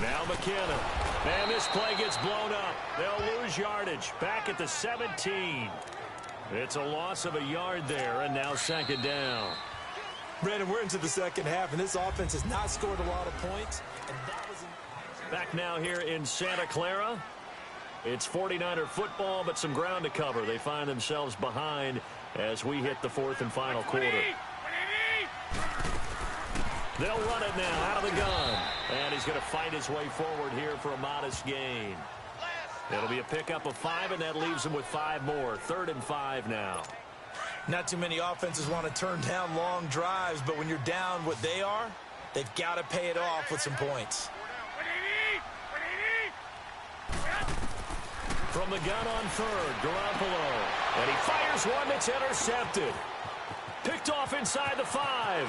Now McKinnon. And this play gets blown up. They'll lose yardage. Back at the 17. It's a loss of a yard there, and now 2nd down. Brandon, we're into the second half, and this offense has not scored a lot of points. And that was back now here in Santa Clara. It's 49er football, but some ground to cover. They find themselves behind as we hit the 4th and final quarter. They'll run it now out of the gun. And he's going to fight his way forward here for a modest gain. It'll be a pickup of 5, and that leaves him with 5 more. 3rd and 5 now. Not too many offenses want to turn down long drives, but when you're down what they are, they've got to pay it off with some points. From the gun on 3rd, Garoppolo. And he fires one that's intercepted. Picked off inside the 5.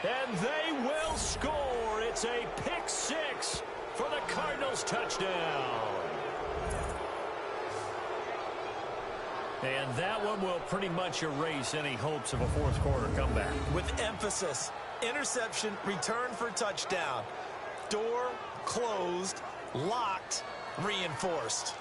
And they will score. It's a pick 6 for the Cardinals touchdown. And that one will pretty much erase any hopes of a 4th quarter comeback. With emphasis, interception, return for touchdown. Door closed, locked, reinforced.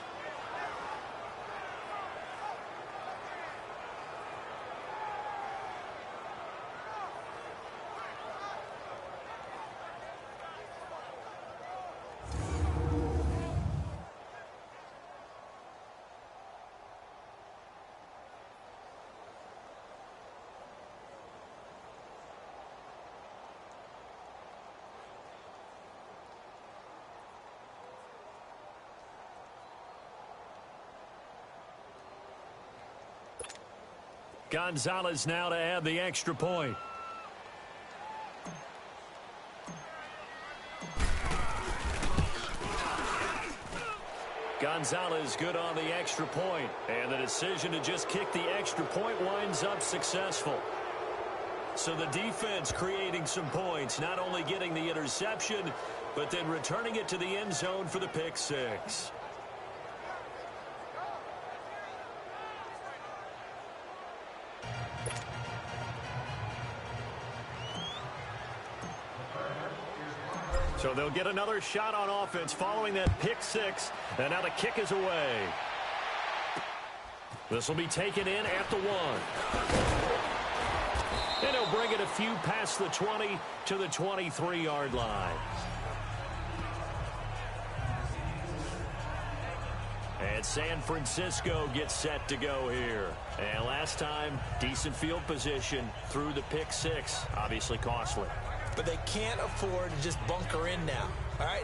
Gonzalez now to add the extra point. Gonzalez good on the extra point, and the decision to just kick the extra point winds up successful. So the defense creating some points, not only getting the interception, but then returning it to the end zone for the pick six. So they'll get another shot on offense following that pick six, and now the kick is away. This will be taken in at the 1. And he'll bring it a few past the 20 to the 23-yard line. And San Francisco gets set to go here. And last time, decent field position through the pick six. Obviously costly. But they can't afford to just bunker in now. All right,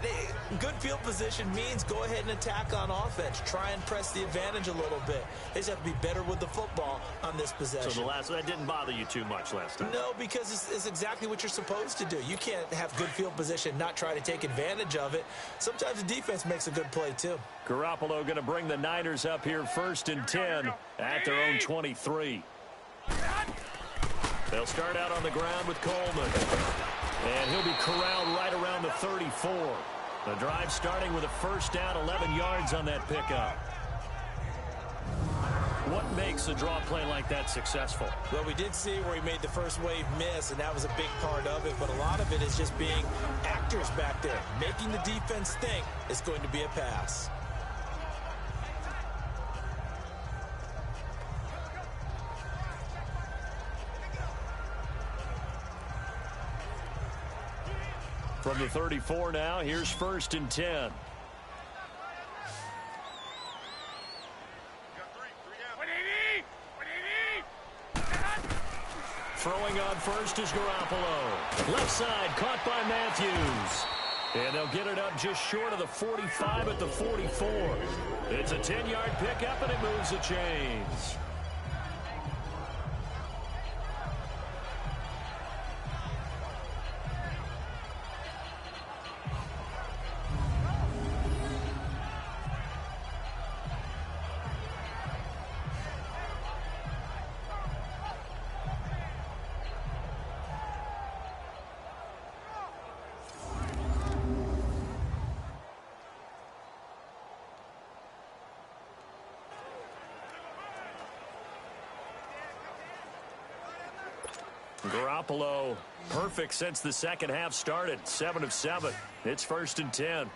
good field position means go ahead and attack on offense. Try and press the advantage a little bit. They just have to be better with the football on this possession. So that didn't bother you too much last time? No, because it's exactly what you're supposed to do. You can't have good field position, not try to take advantage of it. Sometimes the defense makes a good play, too. Garoppolo going to bring the Niners up here 1st and 10 at their own 23. They'll start out on the ground with Coleman. And he'll be corralled right around the 34. The drive starting with a first down, 11 yards on that pickup. What makes a draw play like that successful? Well, we did see where he made the first wave miss, and that was a big part of it. But a lot of it is just being actors back there, making the defense think it's going to be a pass. From the 34 now, here's 1st and 10. Throwing on first is Garoppolo. Left side, caught by Matthews. And they'll get it up just short of the 45 at the 44. It's a 10-yard pickup, and it moves the chains. Garoppolo, perfect since the second half started. 7 of 7. It's 1st and 10.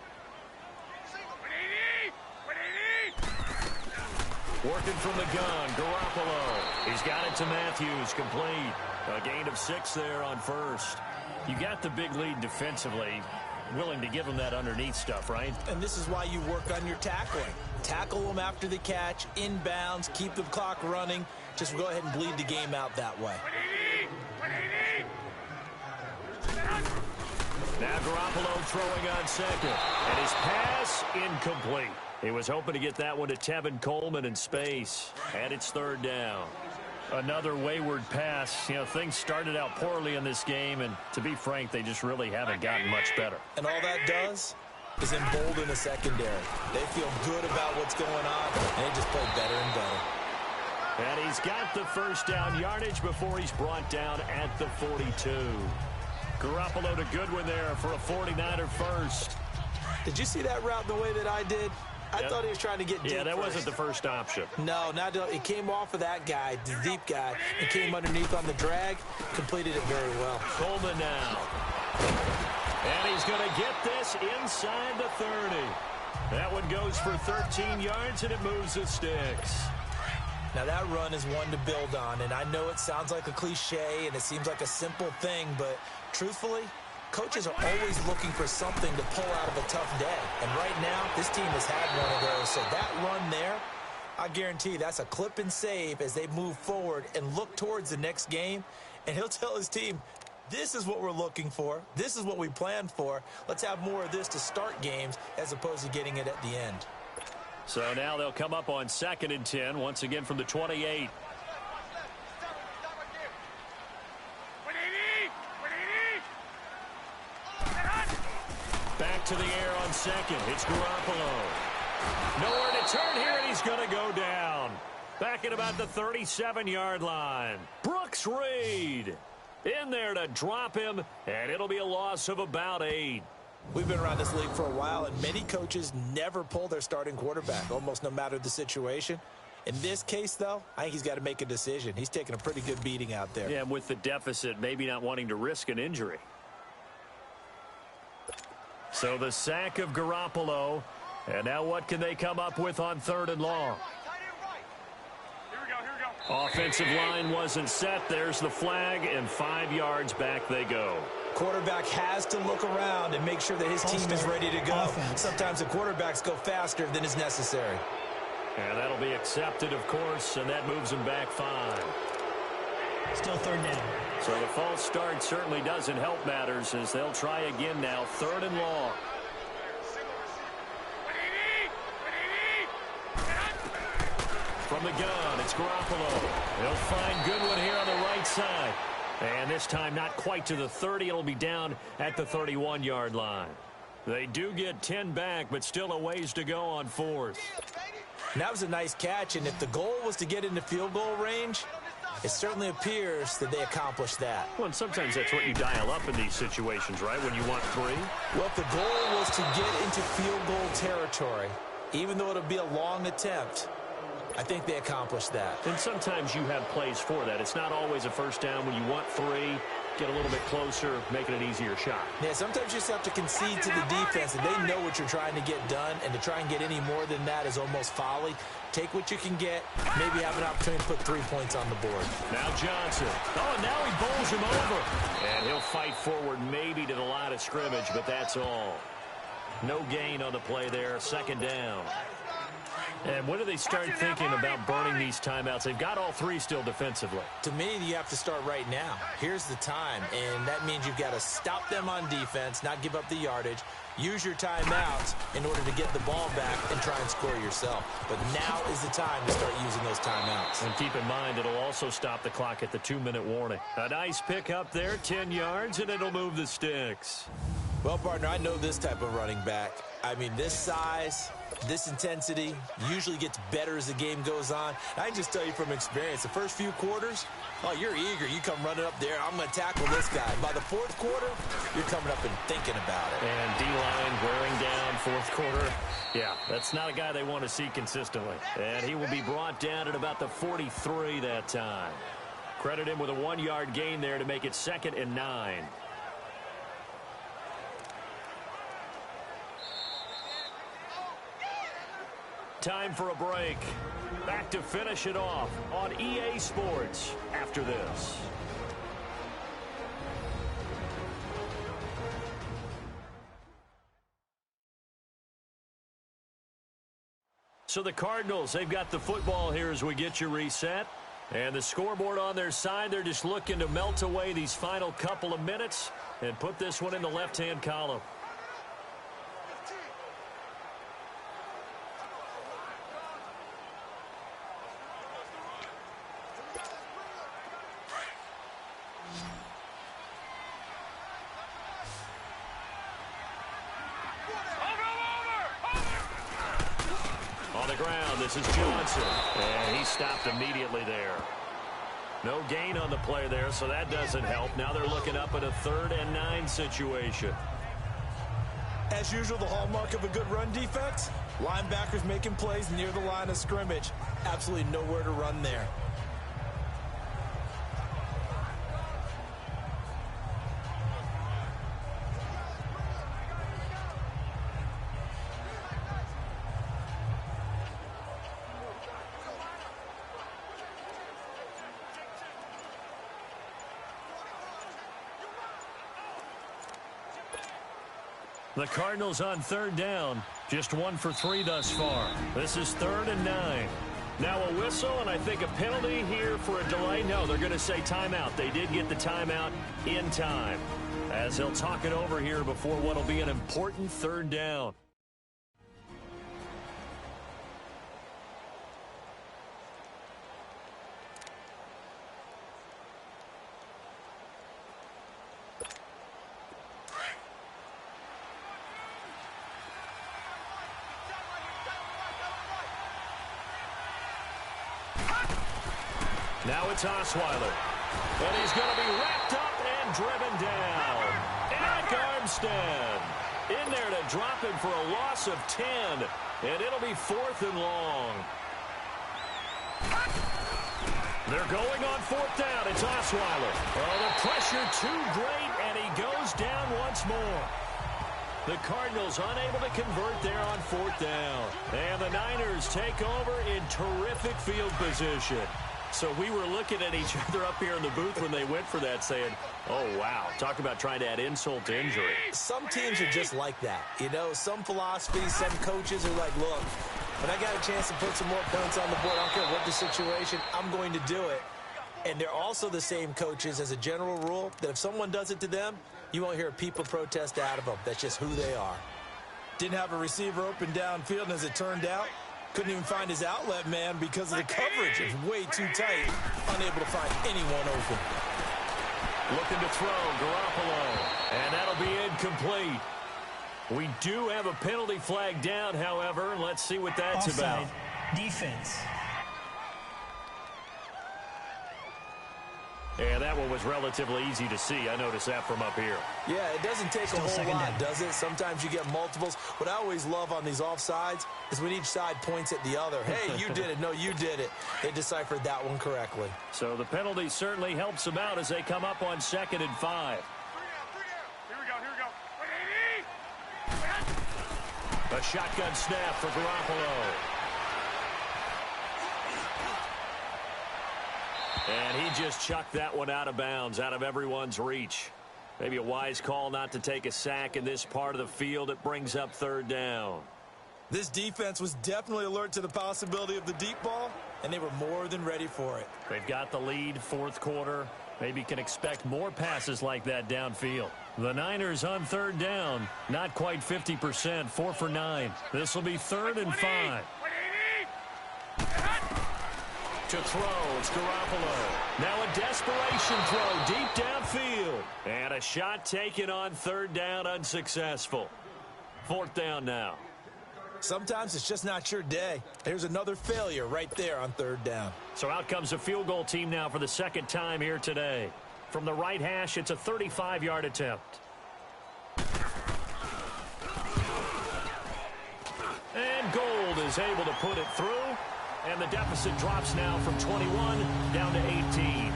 Working from the gun, Garoppolo. He's got it to Matthews, complete. A gain of 6 there on first. You got the big lead defensively. Willing to give him that underneath stuff, right? And this is why you work on your tackling. Tackle them after the catch, inbounds, keep the clock running. Just go ahead and bleed the game out that way. Now Garoppolo throwing on second. And his pass incomplete. He was hoping to get that one to Tevin Coleman in space. And it's 3rd down. Another wayward pass. You know, things started out poorly in this game, and to be frank, they just really haven't gotten much better. And all that does is embolden the secondary. They feel good about what's going on, and they just play better and better. And he's got the first down yardage before he's brought down at the 42. Garoppolo to Goodwin there for a 49er first. Did you see that route the way that I did? I thought he was trying to get deep. Yeah, that first. wasn't the first option. No, it came off of that guy, the deep guy. It came underneath on the drag, completed it very well. Coleman now. And he's going to get this inside the 30. That one goes for 13 yards, and it moves the sticks. Now, that run is one to build on, and I know it sounds like a cliche, and it seems like a simple thing, but truthfully, coaches are always looking for something to pull out of a tough day. And right now, this team has had one of those. So that run there, I guarantee that's a clip and save as they move forward and look towards the next game. And he'll tell his team, this is what we're looking for. This is what we planned for. Let's have more of this to start games as opposed to getting it at the end. So now they'll come up on 2nd and 10, once again from the 28. to the air on second. It's Garoppolo. Nowhere to turn here, and he's going to go down. Back at about the 37-yard line. Brooks Reed in there to drop him, and it'll be a loss of about 8. We've been around this league for a while, and many coaches never pull their starting quarterback, almost no matter the situation. In this case, though, I think he's got to make a decision. He's taking a pretty good beating out there. Yeah, and with the deficit, maybe not wanting to risk an injury. So the sack of Garoppolo, and now what can they come up with on 3rd and long? Offensive line wasn't set. There's the flag, and 5 yards back they go. Quarterback has to look around and make sure that his team is ready to go. Sometimes the quarterbacks go faster than is necessary. And that'll be accepted, of course, and that moves them back 5. Still 3rd down. So the false start certainly doesn't help matters as they'll try again now, 3rd and long. From the gun, it's Garoppolo. He'll find Goodwin here on the right side. And this time not quite to the 30. It'll be down at the 31-yard line. They do get 10 back, but still a ways to go on 4th. And that was a nice catch, and if the goal was to get into field goal range, it certainly appears that they accomplished that. Well, and sometimes that's what you dial up in these situations, right, when you want 3? Well, if the goal was to get into field goal territory, even though it'll be a long attempt, I think they accomplished that. And sometimes you have plays for that. It's not always a first down when you want 3. Get a little bit closer, make it an easier shot. Yeah, sometimes you just have to concede to the defense, and they know what you're trying to get done, and to try and get any more than that is almost folly. Take what you can get, maybe have an opportunity to put 3 points on the board. Now Johnson. Oh, and now he bowls him over. And he'll fight forward maybe to the line of scrimmage, but that's all. No gain on the play there, 2nd down. And when do they start thinking about burning these timeouts? They've got all 3 still defensively. To me, you have to start right now. Here's the time, and that means you've got to stop them on defense, not give up the yardage, use your timeouts in order to get the ball back and try and score yourself. But now is the time to start using those timeouts. And keep in mind, it'll also stop the clock at the 2-minute warning. A nice pick up there, 10 yards, and it'll move the sticks. Well, partner, I know this type of running back. I mean, this size, this intensity usually gets better as the game goes on. I can just tell you from experience, the first few quarters, oh, you're eager. You come running up there, I'm going to tackle this guy. By the 4th quarter, you're coming up and thinking about it. And D-line wearing down 4th quarter. Yeah, that's not a guy they want to see consistently. And he will be brought down at about the 43 that time. Credit him with a 1-yard gain there to make it 2nd and 9. Time for a break. Back to finish it off on EA Sports after this. So the Cardinals, they've got the football here as we get you reset. And the scoreboard on their side, they're just looking to melt away these final couple of minutes and put this one in the left-hand column. This is Johnson, and he stopped immediately there. No gain on the play there, so that doesn't help. Now they're looking up at a 3rd and 9 situation. As usual, the hallmark of a good run defense, linebackers making plays near the line of scrimmage. Absolutely nowhere to run there. The Cardinals on 3rd down. Just 1 for 3 thus far. This is 3rd and 9. Now a whistle, and I think a penalty here for a delay. No, they're going to say timeout. They did get the timeout in time, as they'll talk it over here before what will be an important 3rd down. Now it's Osweiler. And he's going to be wrapped up and driven down. Eric Armstead in there to drop him for a loss of 10. And it'll be 4th and long. They're going on 4th down. It's Osweiler. Oh, the pressure too great, and he goes down once more. The Cardinals unable to convert there on 4th down. And the Niners take over in terrific field position. So we were looking at each other up here in the booth when they went for that saying, oh, wow, talk about trying to add insult to injury. Some teams are just like that. You know, some philosophies, some coaches are like, look, when I got a chance to put some more points on the board, I don't care what the situation, I'm going to do it. And they're also the same coaches as a general rule that if someone does it to them, you won't hear people protest out of them. That's just who they are. Didn't have a receiver open downfield, and as it turned out, couldn't even find his outlet man because of the coverage. It was way too tight. Unable to find anyone open. Looking to throw, Garoppolo. And that'll be incomplete. We do have a penalty flag down, however. Let's see what that's Offside. about. Defense. And that one was relatively easy to see. I noticed that from up here. Yeah, it doesn't take a whole lot, does it? Sometimes you get multiples. What I always love on these offsides is when each side points at the other. Hey, you did it. No, you did it. They deciphered that one correctly. So the penalty certainly helps them out as they come up on 2nd and 5. Here we go. A shotgun snap for Garoppolo. And he just chucked that one out of bounds, out of everyone's reach. Maybe a wise call not to take a sack in this part of the field. It brings up 3rd down. This defense was definitely alert to the possibility of the deep ball, and they were more than ready for it. They've got the lead, 4th quarter. Maybe can expect more passes like that downfield. The Niners on 3rd down, not quite 50%, 4 for 9. This will be 3rd and 5. To throw, it's Garoppolo. Now a desperation throw deep downfield. And a shot taken on 3rd down, unsuccessful. 4th down now. Sometimes it's just not your day. There's another failure right there on 3rd down. So out comes a field goal team now for the 2nd time here today. From the right hash, it's a 35-yard attempt. And Gold is able to put it through. And the deficit drops now from 21 down to 18.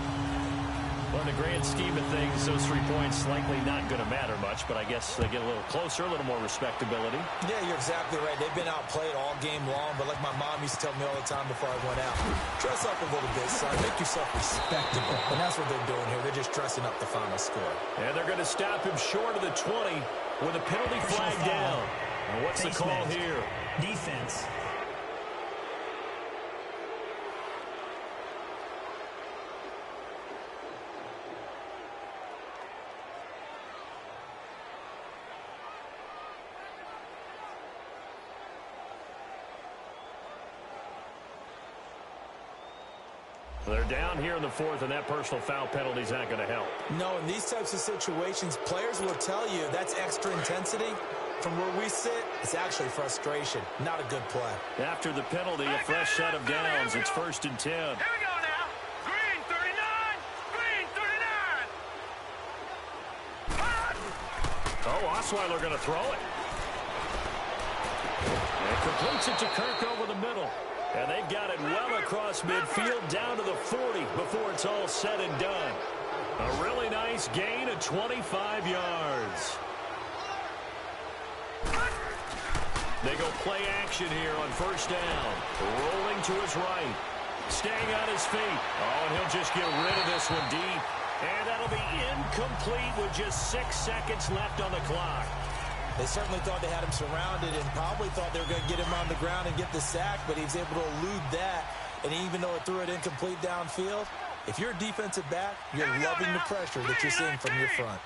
Well, in the grand scheme of things, those 3 points likely not going to matter much, but I guess they get a little closer, a little more respectability. Yeah, you're exactly right. They've been outplayed all game long, but like my mom used to tell me all the time before I went out, dress up a little bit, son. Make yourself respectable. And that's what they're doing here. They're just dressing up the final score. And they're going to stop him short of the 20 with a penalty flag down. And what's the call here? Defense. They're down here in the 4th, and that personal foul penalty is not going to help. No, in these types of situations, players will tell you that's extra intensity. From where we sit, it's actually frustration. Not a good play. After the penalty, a fresh set of downs. It's 1st and 10. Here we go now. Green 39. Green 39. Oh, Osweiler going to throw it. And completes it to Kirk over the middle. And they've got it well across midfield down to the 40 before it's all said and done. A really nice gain of 25 yards. They go play action here on 1st down. Rolling to his right. Staying on his feet. Oh, and he'll just get rid of this one deep. And that'll be incomplete with just 6 seconds left on the clock. They certainly thought they had him surrounded and probably thought they were going to get him on the ground and get the sack, but he was able to elude that. And even though it threw it incomplete downfield, if you're a defensive back, you're loving the pressure that you're seeing from your front.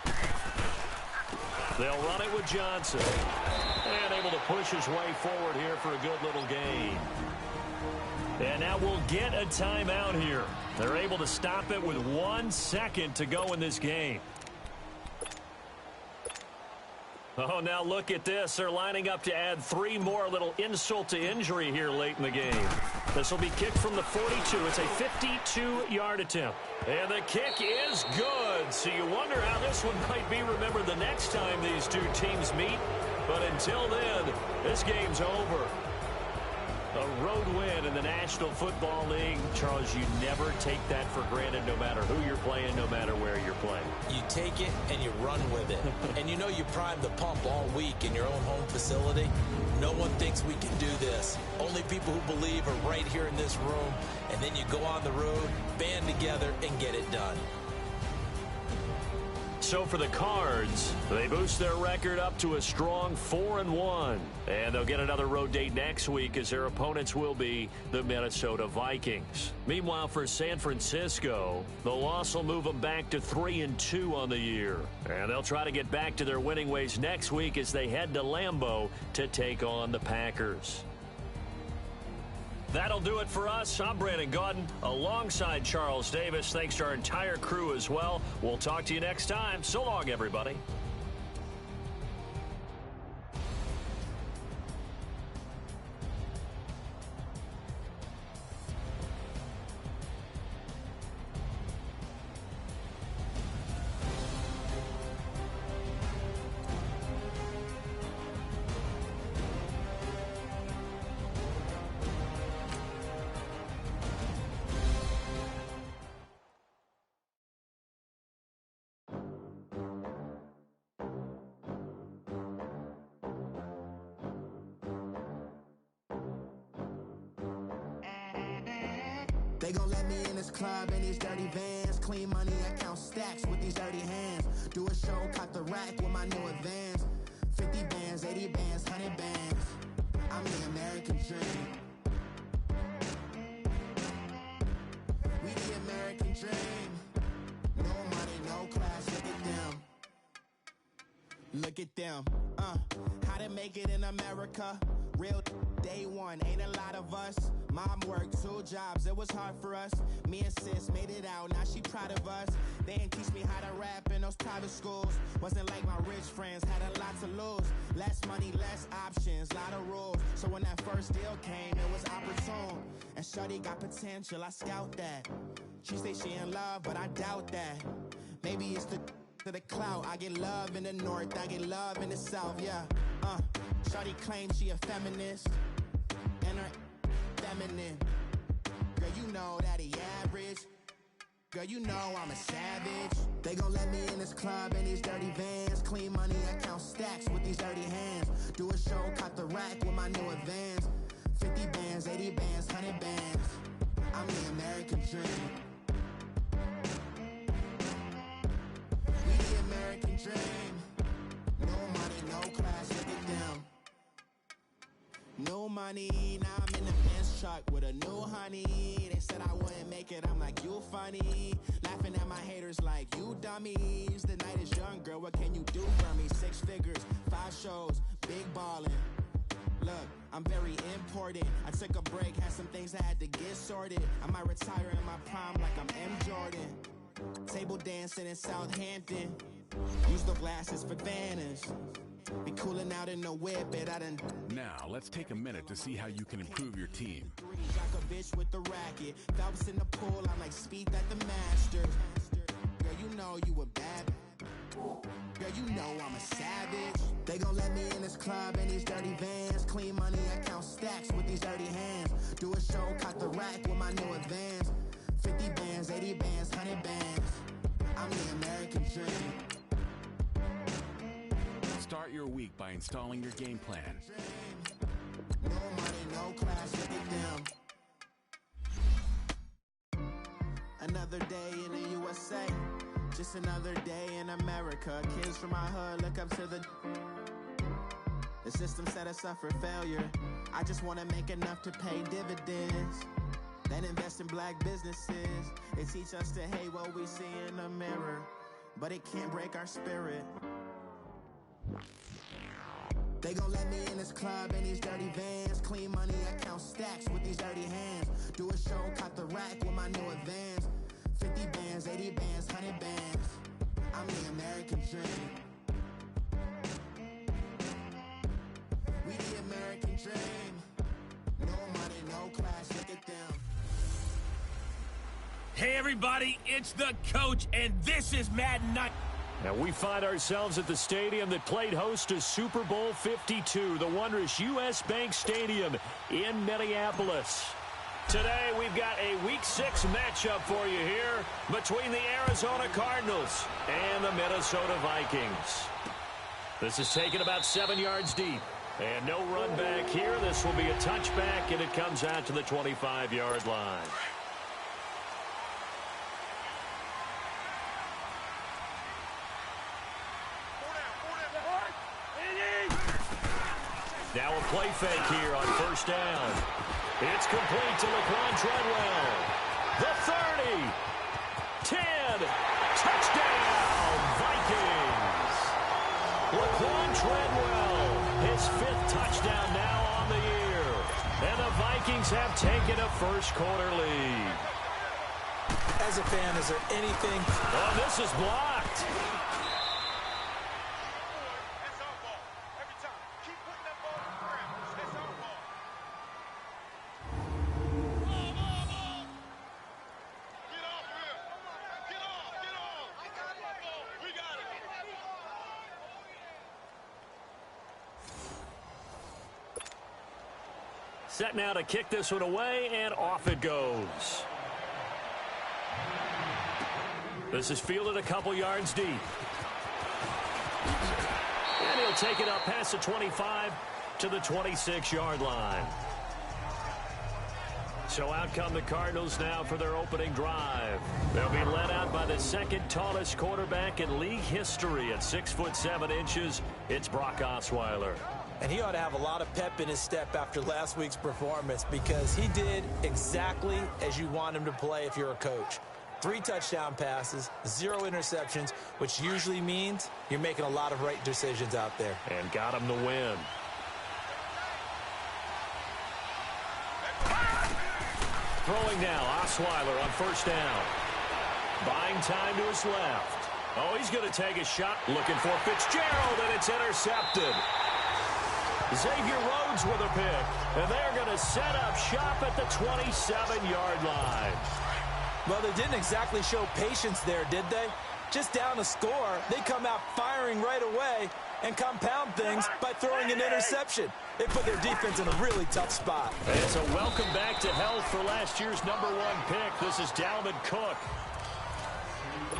They'll run it with Johnson. And able to push his way forward here for a good little gain. And now we'll get a timeout here. They're able to stop it with 1 second to go in this game. Oh, now look at this. They're lining up to add 3 more, a little insult to injury here late in the game. This will be kicked from the 42. It's a 52-yard attempt. And the kick is good. So you wonder how this one might be remembered the next time these two teams meet. But until then, this game's over. A road win in the National Football League. Charles, you never take that for granted no matter who you're playing, no matter where you're playing. You take it and you run with it. And you know you primed the pump all week in your own home facility. No one thinks we can do this. Only people who believe are right here in this room. And then you go on the road, band together, and get it done. So for the Cards, they boost their record up to a strong 4-1. And they'll get another road date next week as their opponents will be the Minnesota Vikings. Meanwhile, for San Francisco, the loss will move them back to 3-2 on the year. And they'll try to get back to their winning ways next week as they head to Lambeau to take on the Packers. That'll do it for us. I'm Brandon Gaudin alongside Charles Davis. Thanks to our entire crew as well. We'll talk to you next time. So long, everybody. They gon' let me in this club in these dirty vans. Clean money, I count stacks with these dirty hands. Do a show, caught the rack with my new advance. 50 bands, 80 bands, 100 bands. I'm the American dream. We the American dream. No money, no class, look at them. Look at them, how to make it in America. Real day one, ain't a lot of us. Mom worked 2 jobs, it was hard for us. Me and sis made it out, now she proud of us. They didn't teach me how to rap in those private schools. Wasn't like my rich friends, had a lot to lose. Less money, less options, lot of rules. So when that first deal came, it was opportune. And shorty got potential, I scout that. She say she in love, but I doubt that. Maybe it's the clout. I get love in the north, I get love in the south, yeah. Shorty claims she a feminist, and her feminine. Girl, you know that he average. Girl, you know I'm a savage. They gon' let me in this club in these dirty vans. Clean money, I count stacks with these dirty hands. Do a show, caught the rack with my new advance. 50 bands, 80 bands, 100 bands. I'm the American dream. We the American dream. No money, no class, look at them. No money, now I'm in the Benz truck with a new honey. They said I wouldn't make it, I'm like, you funny. Laughing at my haters like, you dummies. The night is young, girl, what can you do for me? 6 figures, 5 shows, big ballin'. Look, I'm very important. I took a break, had some things I had to get sorted. I might retire in my prime like I'm M. Jordan. Table dancing in Southampton. Use the glasses for Vannas. Be cooling out in the whip, it I done. Now, let's take a minute to see how you can improve your team. Djokovic with the racket. Phelps in the pool, I'm like Speed at the Masters. Girl, you know you a bad. Girl, you know I'm a savage. They gon' let me in this club in these dirty vans. Clean money, I count stacks with these dirty hands. Do a show, caught the rack with my new advance. 50 bands, 80 bands, 100 bands. I'm the American dream. Start your week by installing your game plan. No money, no class, look at them. Another day in the USA. Just another day in America. Kids from my hood look up to the system set us up for failure. I just want to make enough to pay dividends. Then invest in black businesses. They teach us to hate what we see in the mirror, but it can't break our spirit. They gon' let me in this club in these dirty vans. Clean money, I count stacks with these dirty hands. Do a show, caught the rack with my new advance. 50 bands, 80 bands, 100 bands. I'm the American dream. Hey, everybody, it's the coach, and this is Madden Night. Now we find ourselves at the stadium that played host to Super Bowl 52, the wondrous U.S. Bank Stadium in Minneapolis. Today we've got a Week 6 matchup for you here between the Arizona Cardinals and the Minnesota Vikings. This is taken about 7 yards deep. And no run back here. This will be a touchback, and it comes out to the 25-yard line. Now a play fake here on first down. It's complete to Laquan Treadwell. The 30. 10. Touchdown, Vikings. Laquan Treadwell, his 5th touchdown now on the year. And the Vikings have taken a first-quarter lead. As a fan, is there anything... Oh, this is blocked. Set now to kick this one away, and off it goes. This is fielded a couple yards deep. And he'll take it up past the 25 to the 26-yard line. So out come the Cardinals now for their opening drive. They'll be led out by the second tallest quarterback in league history at 6'7". It's Brock Osweiler. And he ought to have a lot of pep in his step after last week's performance because he did exactly as you want him to play if you're a coach. 3 touchdown passes, 0 interceptions, which usually means you're making a lot of right decisions out there. And got him the win. Throwing now, Osweiler on first down. Buying time to his left. Oh, he's going to take a shot. Looking for Fitzgerald, and it's intercepted. Xavier Rhodes with a pick, and they're going to set up shop at the 27-yard line. Well, they didn't exactly show patience there, did they? Just down a score, they come out firing right away and compound things by throwing an interception. They put their defense in a really tough spot. And it's a welcome back to health for last year's #1 pick. This is Dalvin Cook.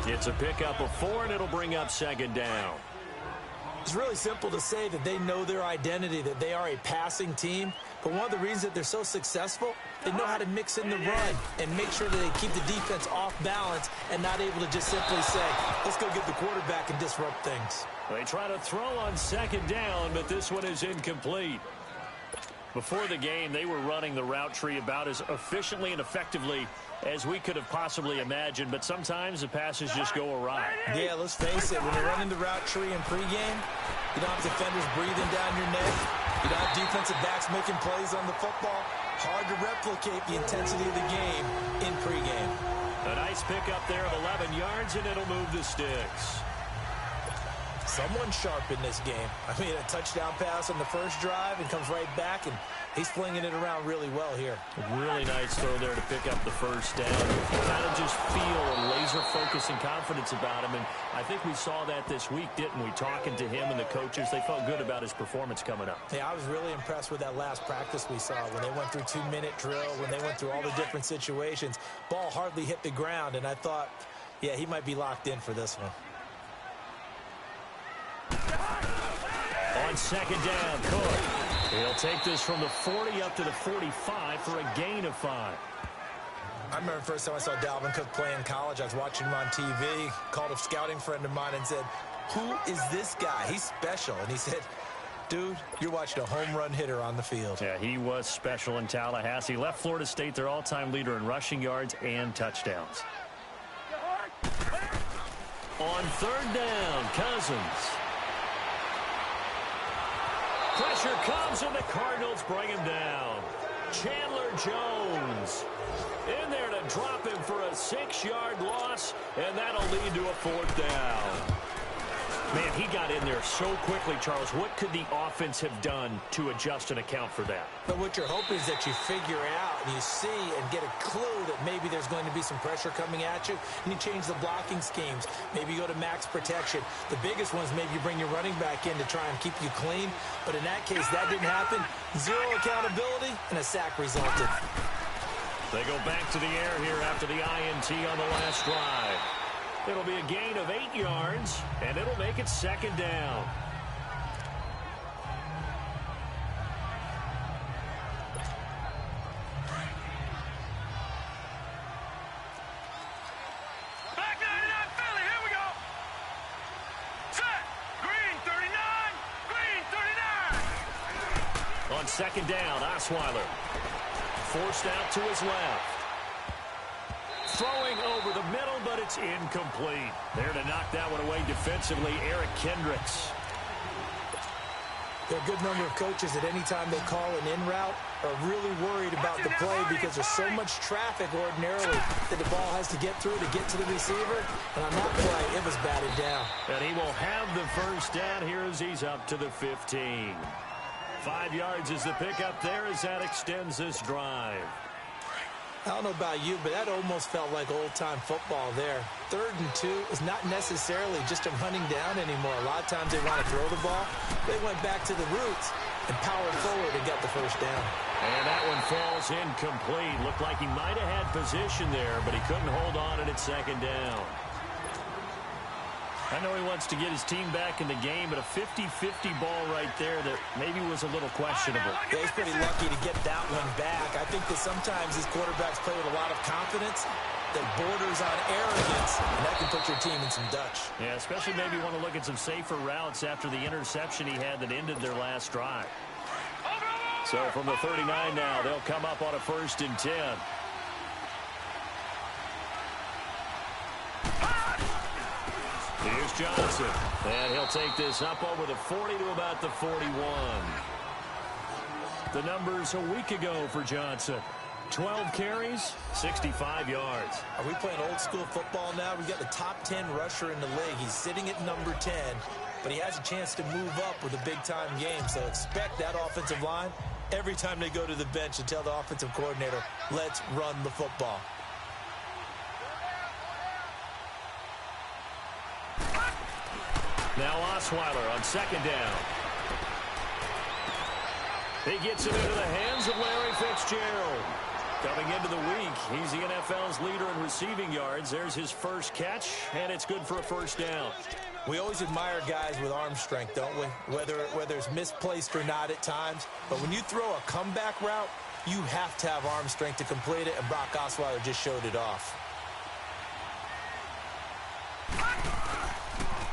It's a pickup of 4, and it'll bring up second down. It's really simple to say that they know their identity, that they are a passing team. But one of the reasons that they're so successful, they know how to mix in the run and make sure that they keep the defense off balance and not able to just simply say, let's go get the quarterback and disrupt things. They try to throw on second down, but this one is incomplete. Before the game, they were running the route tree about as efficiently and effectively as we could have possibly imagined, but sometimes the passes just go awry. Yeah, let's face it, when you're running the route tree in pregame, you don't have defenders breathing down your neck. You don't have defensive backs making plays on the football. Hard to replicate the intensity of the game in pregame. A nice pickup there of 11 yards, and it'll move the sticks. Someone sharp in this game. I mean, a touchdown pass on the first drive and comes right back, and he's flinging it around really well here. A really nice throw there to pick up the first down. You kind of just feel a laser focus and confidence about him, and I think we saw that this week, didn't we? Talking to him and the coaches, they felt good about his performance coming up. Yeah, I was really impressed with that last practice we saw when they went through 2-minute drill, when they went through all the different situations. Ball hardly hit the ground, and I thought, yeah, he might be locked in for this one. On second down, Cook. He'll take this from the 40 up to the 45 for a gain of 5. I remember the first time I saw Dalvin Cook play in college. I was watching him on TV, called a scouting friend of mine and said, who is this guy? He's special. And he said, dude, you're watching a home run hitter on the field. Yeah, he was special in Tallahassee. Left Florida State their all-time leader in rushing yards and touchdowns. On third down, Cousins. Pressure comes, and the Cardinals bring him down. Chandler Jones in there to drop him for a 6-yard loss, and that'll lead to a fourth down. Man, he got in there so quickly, Charles. What could the offense have done to adjust and account for that? But what you're hoping is that you figure out and you see and get a clue that maybe there's going to be some pressure coming at you, and you change the blocking schemes. Maybe you go to max protection. The biggest ones, maybe you bring your running back in to try and keep you clean. But in that case, that didn't happen. Zero accountability, and a sack resulted. They go back to the air here after the INT on the last drive. It'll be a gain of 8 yards, and it'll make it second down. Back 99 Philly, here we go. Set. Green 39. Green 39. On second down, Osweiler forced out to his left. Throwing over the middle, but it's incomplete. There to knock that one away defensively, Eric Kendricks. There are a good number of coaches at any time they call an in route are really worried about the play because there's so much traffic ordinarily that the ball has to get through to get to the receiver. And on that play, it was batted down. And he will have the first down here as he's up to the 15. 5 yards is the pickup there as that extends this drive. I don't know about you, but that almost felt like old-time football there. 3rd and 2 is not necessarily just a running down anymore. A lot of times they want to throw the ball. They went back to the roots and powered forward and got the first down. And that one falls incomplete. Looked like he might have had position there, but he couldn't hold on it at second down. I know he wants to get his team back in the game, but a 50-50 ball right there that maybe was a little questionable. Yeah, he's pretty lucky to get that one back. I think that sometimes these quarterbacks play with a lot of confidence that borders on arrogance, and that can put your team in some Dutch. Yeah, especially maybe want to look at some safer routes after the interception he had that ended their last drive. So from the 39 now, they'll come up on a 1st and 10. Here's Johnson, and he'll take this up over the 40 to about the 41. The numbers a week ago for Johnson. 12 carries, 65 yards. Are we playing old school football now? We've got the top 10 rusher in the league. He's sitting at number 10, but he has a chance to move up with a big-time game. So expect that offensive line every time they go to the bench and tell the offensive coordinator, let's run the football. Now Osweiler on second down. He gets it into the hands of Larry Fitzgerald. Coming into the week, he's the NFL's leader in receiving yards. There's his first catch, and it's good for a first down. We always admire guys with arm strength, don't we? Whether it's misplaced or not at times. But when you throw a comeback route, you have to have arm strength to complete it, and Brock Osweiler just showed it off.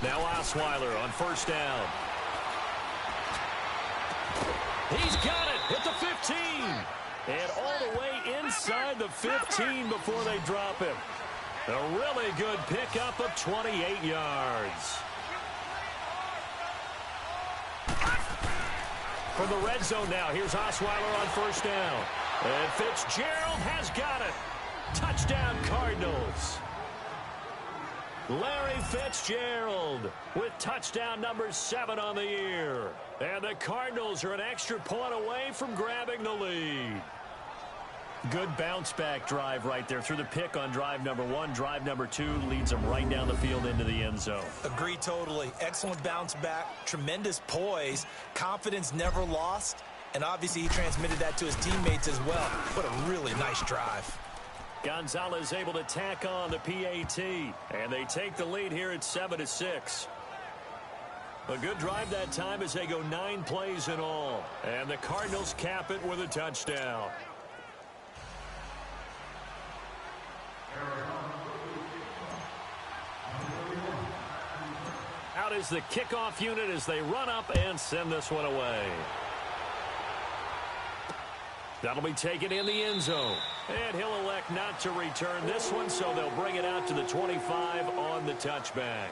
Now Osweiler on first down. He's got it at the 15. And all the way inside the 15 before they drop him. A really good pickup of 28 yards. From the red zone now, here's Osweiler on first down. And Fitzgerald has got it. Touchdown Cardinals. Larry Fitzgerald with touchdown number 7 on the year. And the Cardinals are an extra point away from grabbing the lead. Good bounce-back drive right there through the pick on drive number 1. Drive number 2 leads them right down the field into the end zone. Agree totally. Excellent bounce back, tremendous poise, confidence never lost, and obviously he transmitted that to his teammates as well. What a really nice drive. Gonzalez able to tack on the PAT, and they take the lead here at 7-6. A good drive that time as they go 9 plays in all, and the Cardinals cap it with a touchdown. Out is the kickoff unit as they run up and send this one away. That'll be taken in the end zone. And he'll elect not to return this one, so they'll bring it out to the 25 on the touchback.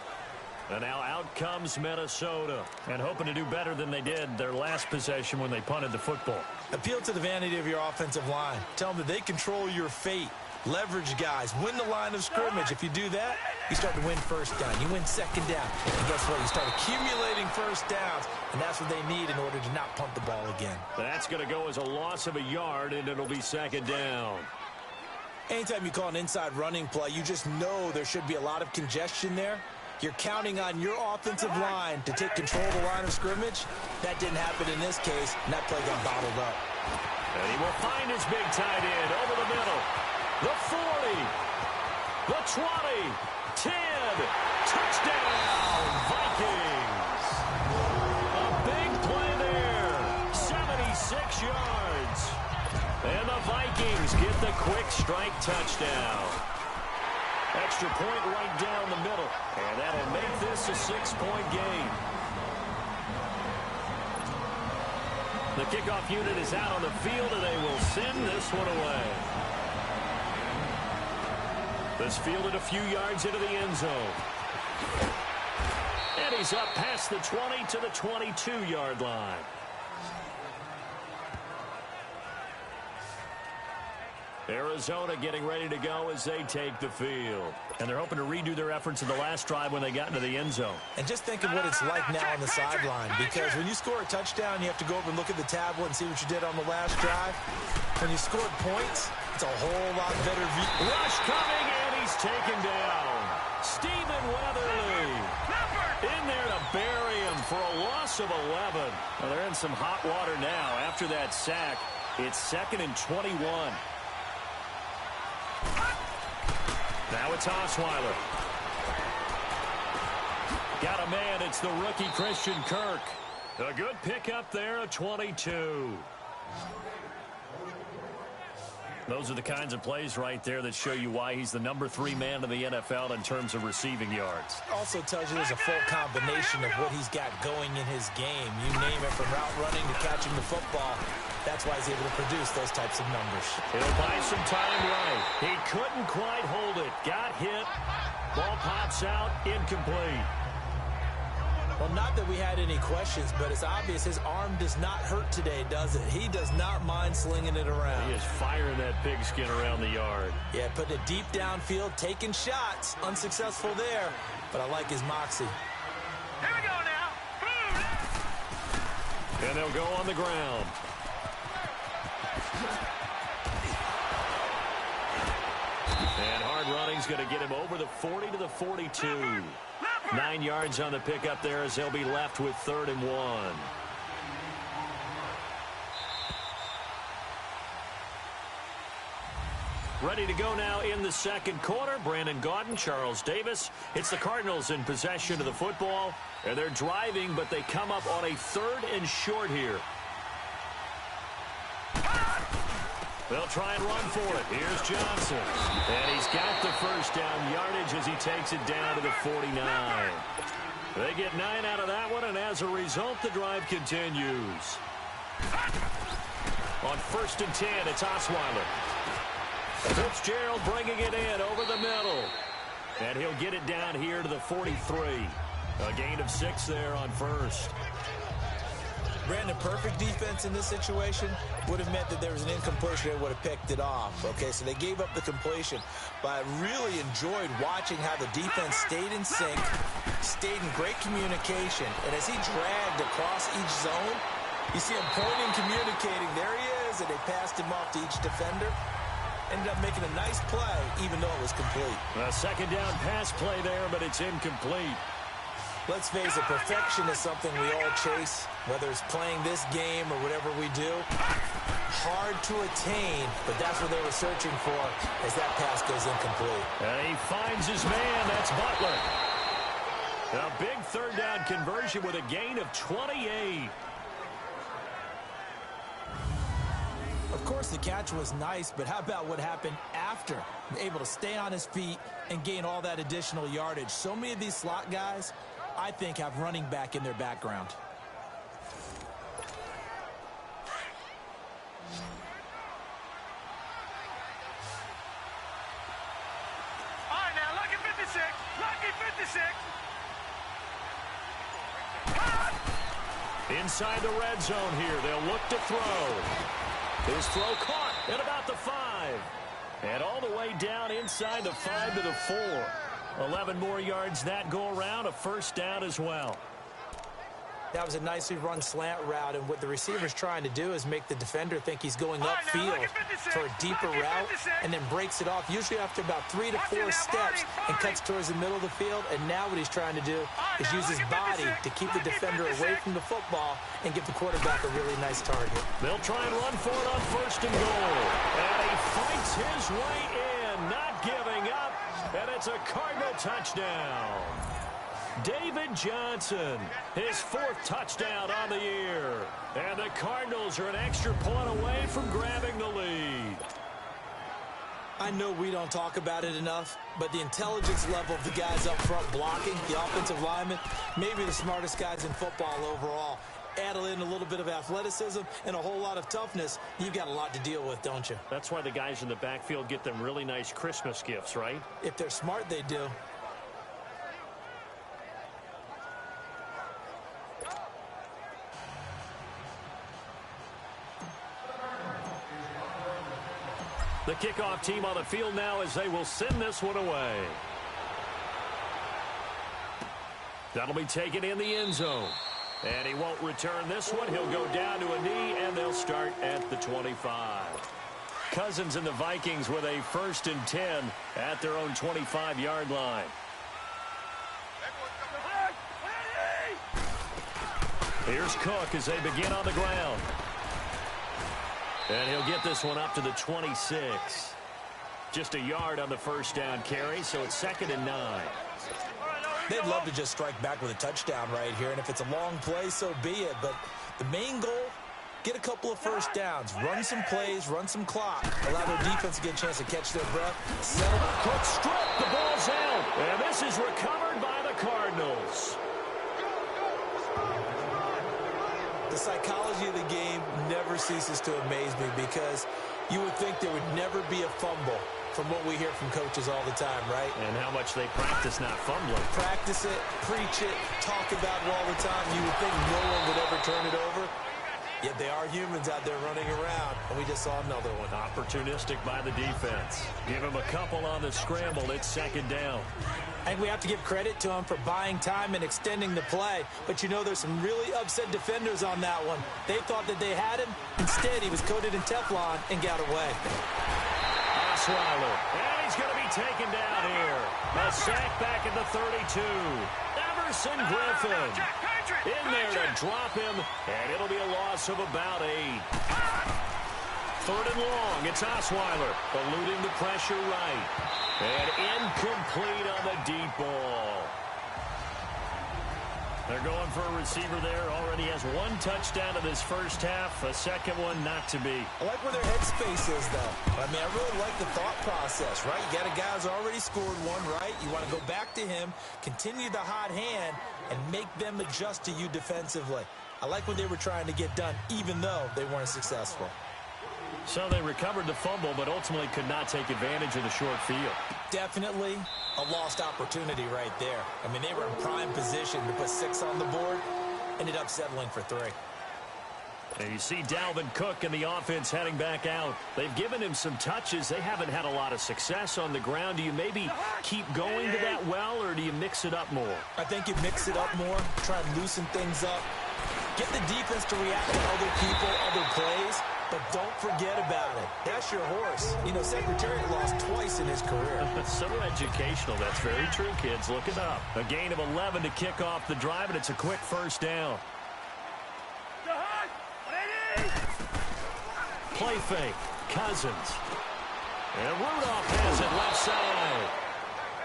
And now out comes Minnesota. And hoping to do better than they did their last possession when they punted the football. Appeal to the vanity of your offensive line. Tell them that they control your fate. Leverage guys. Win the line of scrimmage. If you do that, you start to win first down. You win second down. And guess what? You start accumulating first downs, and that's what they need in order to not punt the ball again. That's going to go as a loss of a yard, and it'll be second down. Anytime you call an inside running play, you just know there should be a lot of congestion there. You're counting on your offensive line to take control of the line of scrimmage. That didn't happen in this case, and that play got bottled up. And he will find his big tight end over the middle. The 40, the 20, 10, touchdown, Vikings. A big play there, 76 yards. And the Vikings get the quick strike touchdown. Extra point right down the middle. And that'll make this a 6-point game. The kickoff unit is out on the field, and they will send this one away. This fielded a few yards into the end zone. And he's up past the 20 to the 22-yard line. Arizona getting ready to go as they take the field. And they're hoping to redo their efforts in the last drive when they got into the end zone. And just think of what it's like now on the sideline, because when you score a touchdown, you have to go over and look at the tablet and see what you did on the last drive. When you scored points, it's a whole lot better view. Rush coming, and he's taken down. Stephen Weatherly in there to bury him for a loss of 11. Well, they're in some hot water now. After that sack, it's 2nd and 21. Now it's Osweiler. Got a man. It's the rookie Christian Kirk. A good pickup there at 22. Those are the kinds of plays right there that show you why he's the #3 man in the NFL in terms of receiving yards. Also tells you there's a full combination of what he's got going in his game. You name it, from route running to catching the football. That's why he's able to produce those types of numbers. He'll buy some time right. He couldn't quite hold it. Got hit. Ball pops out. Incomplete. Well, not that we had any questions, but it's obvious his arm does not hurt today, does it? He does not mind slinging it around. He is firing that pigskin around the yard. Yeah, putting it deep downfield, taking shots. Unsuccessful there, but I like his moxie. Here we go now. And they'll go on the ground. And hard running's going to get him over the 40 to the 42. 9 yards on the pickup there as they'll be left with 3rd and 1. Ready to go now in the second quarter. Brandon Gaudin, Charles Davis. It's the Cardinals in possession of the football. And they're driving, but they come up on a 3rd and short here. They'll try and run for it. Here's Johnson. And he's got the first down yardage as he takes it down to the 49. They get 9 out of that one, and as a result, the drive continues. On 1st and 10, it's Osweiler. Fitzgerald bringing it in over the middle. And he'll get it down here to the 43. A gain of 6 there on 1st. Brandon, perfect defense in this situation would have meant that there was an incompletion. They would have picked it off. Okay, so they gave up the completion. But I really enjoyed watching how the defense stayed in sync, stayed in great communication. And as he dragged across each zone, you see him pointing, communicating. There he is, and they passed him off to each defender. Ended up making a nice play, even though it was complete. A 2nd down pass play there, but it's incomplete. Let's face it, perfection is something we all chase, whether it's playing this game or whatever we do. Hard to attain, but that's what they were searching for as that pass goes incomplete. And he finds his man. That's Butler. A big 3rd down conversion with a gain of 28. Of course, the catch was nice, but how about what happened after? Able to stay on his feet and gain all that additional yardage. So many of these slot guys, I think, have running back in their background. All right, now, lucky 56. Lucky 56. Inside the red zone here. They'll look to throw. His throw caught at about the 5. And all the way down inside the 5 to the 4. 11 more yards that go around, a first down as well. That was a nicely run slant route, and what the receiver's trying to do is make the defender think he's going upfield for a deeper route and then breaks it off, usually after about 3 to 4 steps, and cuts towards the middle of the field. And now what he's trying to do is use his body to keep the defender away from the football and give the quarterback a really nice target. They'll try and run for it on first and goal. And he fights his way in, not giving up, and it's a Cardinal touchdown. David Johnson, his 4th touchdown on the year. And the Cardinals are an extra point away from grabbing the lead. I know we don't talk about it enough, but the intelligence level of the guys up front blocking, the offensive linemen, maybe the smartest guys in football overall. Add in a little bit of athleticism and a whole lot of toughness, you've got a lot to deal with, don't you? That's why the guys in the backfield get them really nice Christmas gifts, right? If they're smart, they do. The kickoff team on the field now as they will send this one away. That'll be taken in the end zone. And he won't return this one. He'll go down to a knee, and they'll start at the 25. Cousins and the Vikings with a 1st and 10 at their own 25-yard line. Here's Cook as they begin on the ground. And he'll get this one up to the 26. Just a yard on the first down carry, so it's 2nd and 9. They'd love to just strike back with a touchdown right here, and if it's a long play, so be it. But the main goal, get a couple of first downs, run some plays, run some clock, allow their defense to get a chance to catch their breath, settle. Cook stripped, the ball's out, and this is recovered by the Cardinals. The psychology of the game never ceases to amaze me, because you would think there would never be a fumble from what we hear from coaches all the time, right? And how much they practice not fumbling. Practice it, preach it, talk about it all the time. You would think no one would ever turn it over. Yet they are humans out there running around, and we just saw another one. Opportunistic by the defense. Give him a couple on the scramble. It's 2nd down. And we have to give credit to him for buying time and extending the play. But you know, there's some really upset defenders on that one. They thought that they had him. Instead, he was coated in Teflon and got away. Osweiler. And he's going to be taken down here. A sack back at the 32. Everson Griffin in there to drop him. And it'll be a loss of about 8. 3rd and long. It's Osweiler eluding the pressure right. And incomplete on the deep ball. They're going for a receiver there. Already has 1 touchdown in this first half. A second one not to be. I like where their headspace is, though. I mean, I really like the thought process, right? You got a guy who's already scored one, right? You want to go back to him, continue the hot hand, and make them adjust to you defensively. I like what they were trying to get done, even though they weren't successful. So they recovered the fumble, but ultimately could not take advantage of the short field. Definitely a lost opportunity right there. I mean, they were in prime position to put 6 on the board, ended up settling for 3. And you see Dalvin Cook and the offense heading back out. They've given him some touches. They haven't had a lot of success on the ground. Do you maybe keep going to that well, or do you mix it up more? I think you mix it up more, try and loosen things up. Get the defense to react to other people, other plays, but don't forget about it. That's your horse. You know, Secretariat lost twice in his career. So educational. That's very true, kids. Look it up. A gain of 11 to kick off the drive, and it's a quick first down. Play fake. Cousins. And Rudolph has it left side.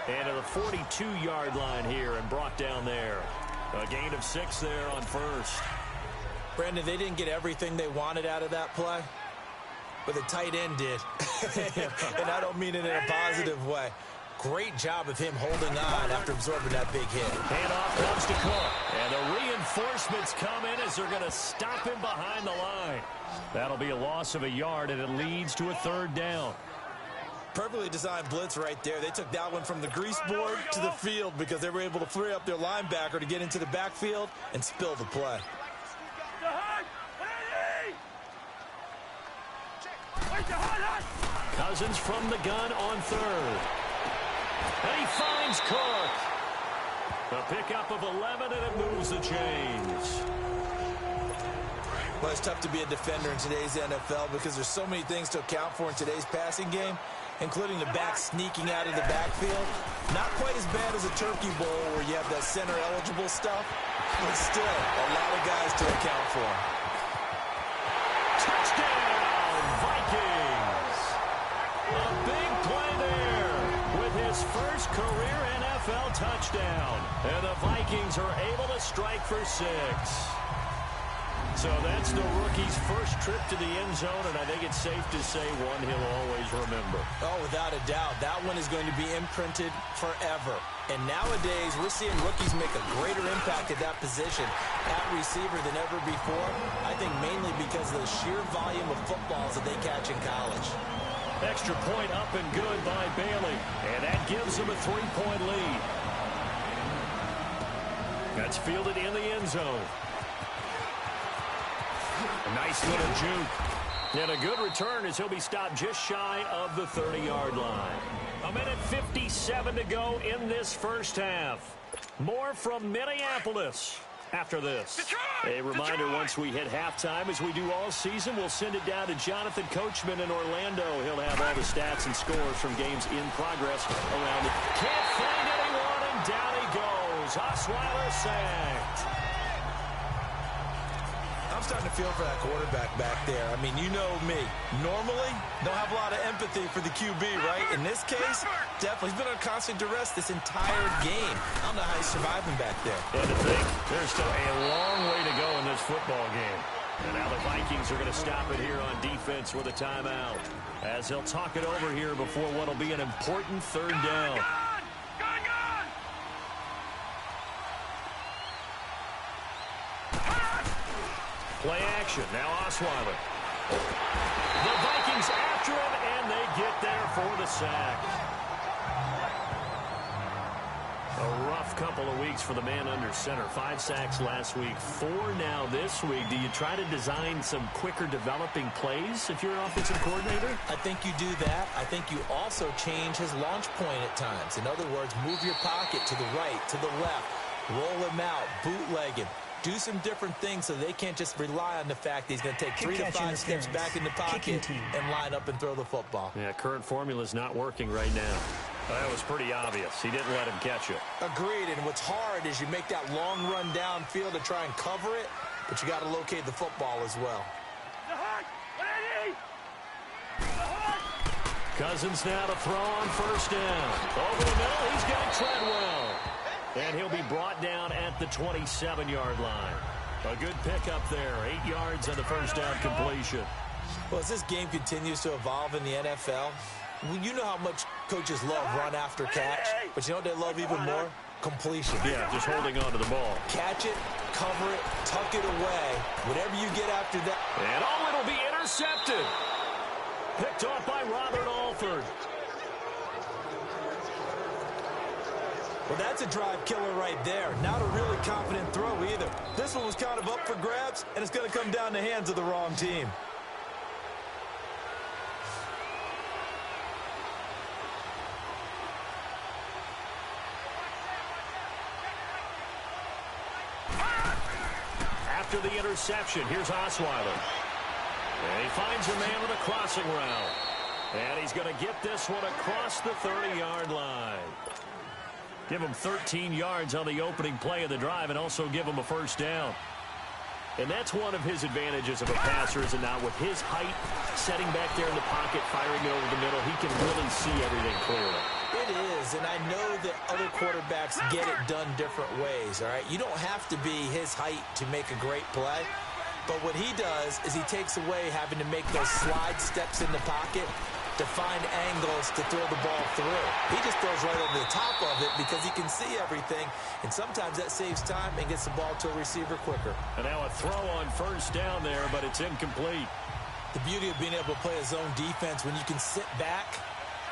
And to the 42-yard line here and brought down there. A gain of 6 there on first. Brandon, they didn't get everything they wanted out of that play, but the tight end did. And I don't mean it in a positive way. Great job of him holding on after absorbing that big hit. Handoff comes to Cook. And the reinforcements come in as they're going to stop him behind the line. That'll be a loss of a yard, and it leads to a 3rd down. Perfectly designed blitz right there. They took that one from the grease board to the field because they were able to free up their linebacker to get into the backfield and spill the play. Cousins from the gun on third. And he finds Cook. A pickup of 11, and it moves the chains. Well, it's tough to be a defender in today's NFL because there's so many things to account for in today's passing game, including the back sneaking out of the backfield. Not quite as bad as a turkey bowl where you have that center-eligible stuff, but still a lot of guys to account for. Touchdown, Vikings! A big play there with his first career NFL touchdown. And the Vikings are able to strike for 6. So that's the rookie's first trip to the end zone, and I think it's safe to say one he'll always remember. Oh, without a doubt. That one is going to be imprinted forever. And nowadays, we're seeing rookies make a greater impact at that position at receiver than ever before. I think mainly because of the sheer volume of footballs that they catch in college. Extra point up and good by Bailey, and that gives them a 3-point lead. That's fielded in the end zone. A nice little juke. And a good return as he'll be stopped just shy of the 30-yard line. 1:57 to go in this first half. More from Minneapolis after this. A reminder, once we hit halftime, as we do all season, we'll send it down to Jonathan Coachman in Orlando. He'll have all the stats and scores from games in progress around it. Can't find anyone, and down he goes. Osweiler sacked. I'm starting to feel for that quarterback back there. I mean, you know me. Normally, don't have a lot of empathy for the QB, right? In this case, definitely. He's been under constant duress this entire game. I don't know how he's surviving back there. And to think, there's still a long way to go in this football game. And now the Vikings are going to stop it here on defense with a timeout, as they'll talk it over here before what will be an important third down. Play action. Now Osweiler. The Vikings after him, and they get there for the sack. A rough couple of weeks for the man under center. 5 sacks last week, 4 now this week. Do you try to design some quicker developing plays if you're an offensive coordinator? I think you do that. I think you also change his launch point at times. In other words, move your pocket to the right, to the left, roll him out, bootleg him. Do some different things so they can't just rely on the fact that he's going to take 3 to 5 steps back in the pocket and line up and throw the football. Yeah, current formula is not working right now. That was pretty obvious. He didn't let him catch it. Agreed, and what's hard is you make that long run downfield to try and cover it, but you got to locate the football as well. Cousins now to throw on first down. Over the middle, he's got Treadwell. And he'll be brought down at the 27-yard line. A good pickup there. 8 yards on the first down completion. Well, as this game continues to evolve in the NFL, you know how much coaches love run after catch, but you know what they love even more? Completion. Yeah, just holding on to the ball. Catch it, cover it, tuck it away. Whatever you get after that. And it'll be intercepted. Picked off by Robert Alford. Well, that's a drive killer right there. Not a really confident throw either. This one was kind of up for grabs, and it's going to come down the hands of the wrong team. After the interception, here's Osweiler. And he finds a man with a crossing route. And he's going to get this one across the 30-yard line. Give him 13 yards on the opening play of the drive and also give him a first down. And that's one of his advantages of a passer, is it not? With his height, setting back there in the pocket, firing it over the middle, he can really see everything clearly. It is, and I know that other quarterbacks get it done different ways, all right? You don't have to be his height to make a great play. But what he does is he takes away having to make those slide steps in the pocket to find angles to throw the ball through. He just throws right over the top of it because he can see everything, and sometimes that saves time and gets the ball to a receiver quicker. And now a throw on first down there, but it's incomplete. The beauty of being able to play a zone defense when you can sit back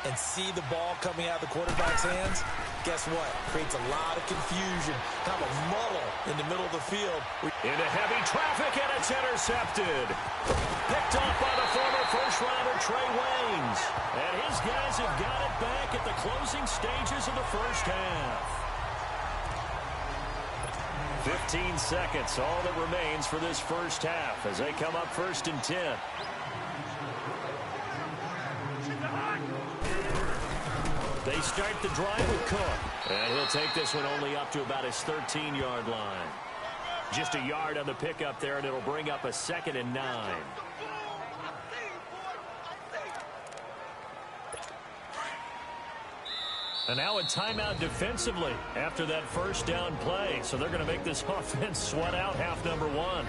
and see the ball coming out of the quarterback's hands, guess what? Creates a lot of confusion, kind of a muddle in the middle of the field. Into heavy traffic, and it's intercepted. Picked off by the former first-rounder Trey Waynes. And his guys have got it back at the closing stages of the first half. 15 seconds, all that remains for this first half as they come up 1st and 10. They start the drive with Cook. And he'll take this one only up to about his 13-yard line. Just a yard on the pickup there, and it'll bring up a 2nd and 9. And now a timeout defensively after that first down play. So they're going to make this offense sweat out half number 1.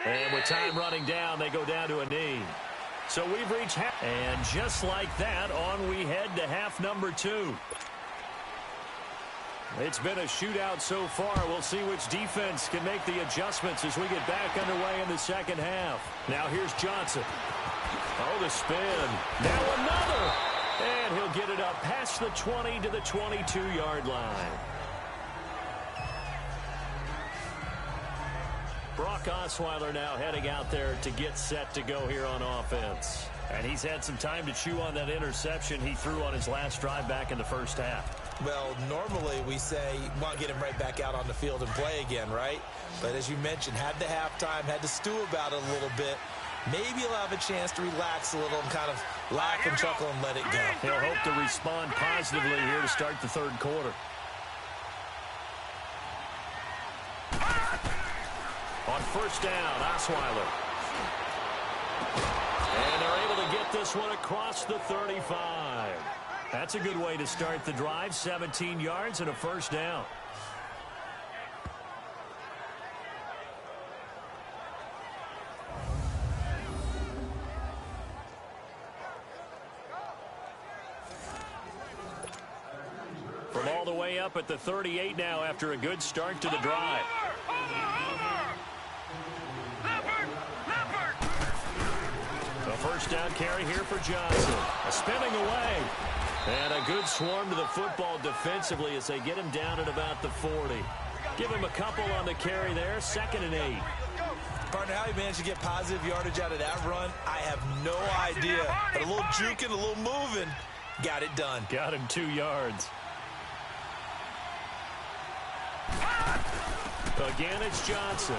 And with time running down, they go down to a knee. So we've reached half. And just like that, on we head to half number 2. It's been a shootout so far. We'll see which defense can make the adjustments as we get back underway in the second half. Now here's Johnson. Oh, the spin. Now another. And he'll get it up past the 20 to the 22-yard line. Brock Osweiler now heading out there to get set to go here on offense. And he's had some time to chew on that interception he threw on his last drive back in the first half. Well, normally we say, want to get him right back out on the field and play again, right? But as you mentioned, had the halftime, had to stew about it a little bit. Maybe he'll have a chance to relax a little and kind of laugh and chuckle and let it go. He'll hope to respond positively here to start the third quarter. On first down, Osweiler. And they're able to get this one across the 35. That's a good way to start the drive. 17 yards and a first down. From all the way up at the 38 now after a good start to the drive. First down carry here for Johnson. Spinning away. And a good swarm to the football defensively as they get him down at about the 40. Give him a couple on the carry there. 2nd and 8. Partner, how he managed to get positive yardage out of that run, I have no idea. But a little juking, a little moving, got it done. Got him 2 yards. Again, it's Johnson.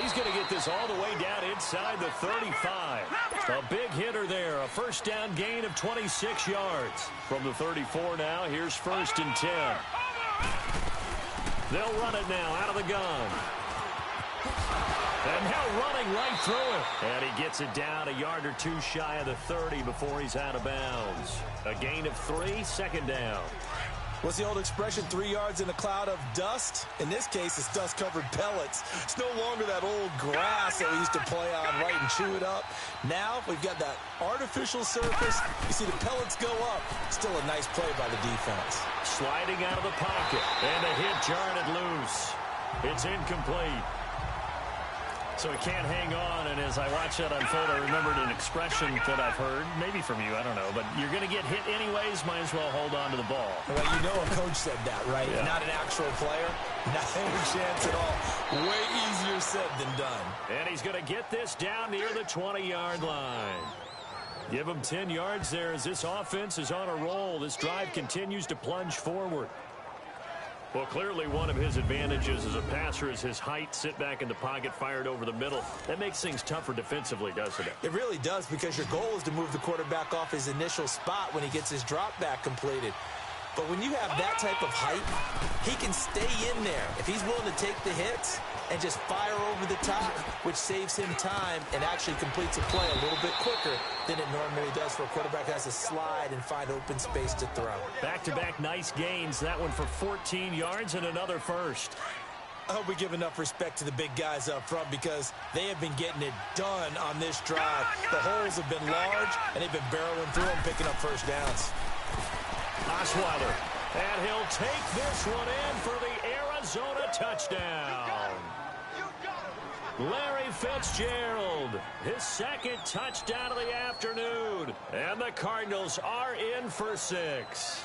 He's going to get this all the way down inside the 35. A big hitter there. A first down gain of 26 yards. From the 34 now, here's 1st and 10. They'll run it now out of the gun. And now running right through it. And he gets it down a yard or 2 shy of the 30 before he's out of bounds. A gain of 3, 2nd down. What's the old expression, 3 yards in a cloud of dust? In this case, it's dust-covered pellets. It's no longer that old grass that we used to play on, right, and chew it up. Now we've got that artificial surface. You see the pellets go up. Still a nice play by the defense. Sliding out of the pocket, and a hit jarred it loose. It's incomplete. So he can't hang on, and as I watch that unfold, I remembered an expression that I've heard, maybe from you, I don't know, but you're going to get hit anyways, might as well hold on to the ball. Well, you know a coach said that, right? Yeah. Not an actual player. Not any chance at all. Way easier said than done. And he's going to get this down near the 20-yard line. Give him 10 yards there as this offense is on a roll. This drive continues to plunge forward. Well, clearly one of his advantages as a passer is his height, sit back in the pocket, fired over the middle. That makes things tougher defensively, doesn't it? It really does, because your goal is to move the quarterback off his initial spot when he gets his drop back completed. But when you have that type of height, he can stay in there if he's willing to take the hits and just fire over the top, which saves him time and actually completes a play a little bit quicker than it normally does for a quarterback who has to slide and find open space to throw. Back-to-back nice gains. That one for 14 yards and another first. I hope we give enough respect to the big guys up front because they have been getting it done on this drive. The holes have been large, and they've been barreling through them, picking up first downs. Osweiler, and he'll take this one in for the Arizona touchdown. Larry Fitzgerald, his second touchdown of the afternoon, and the Cardinals are in for 6.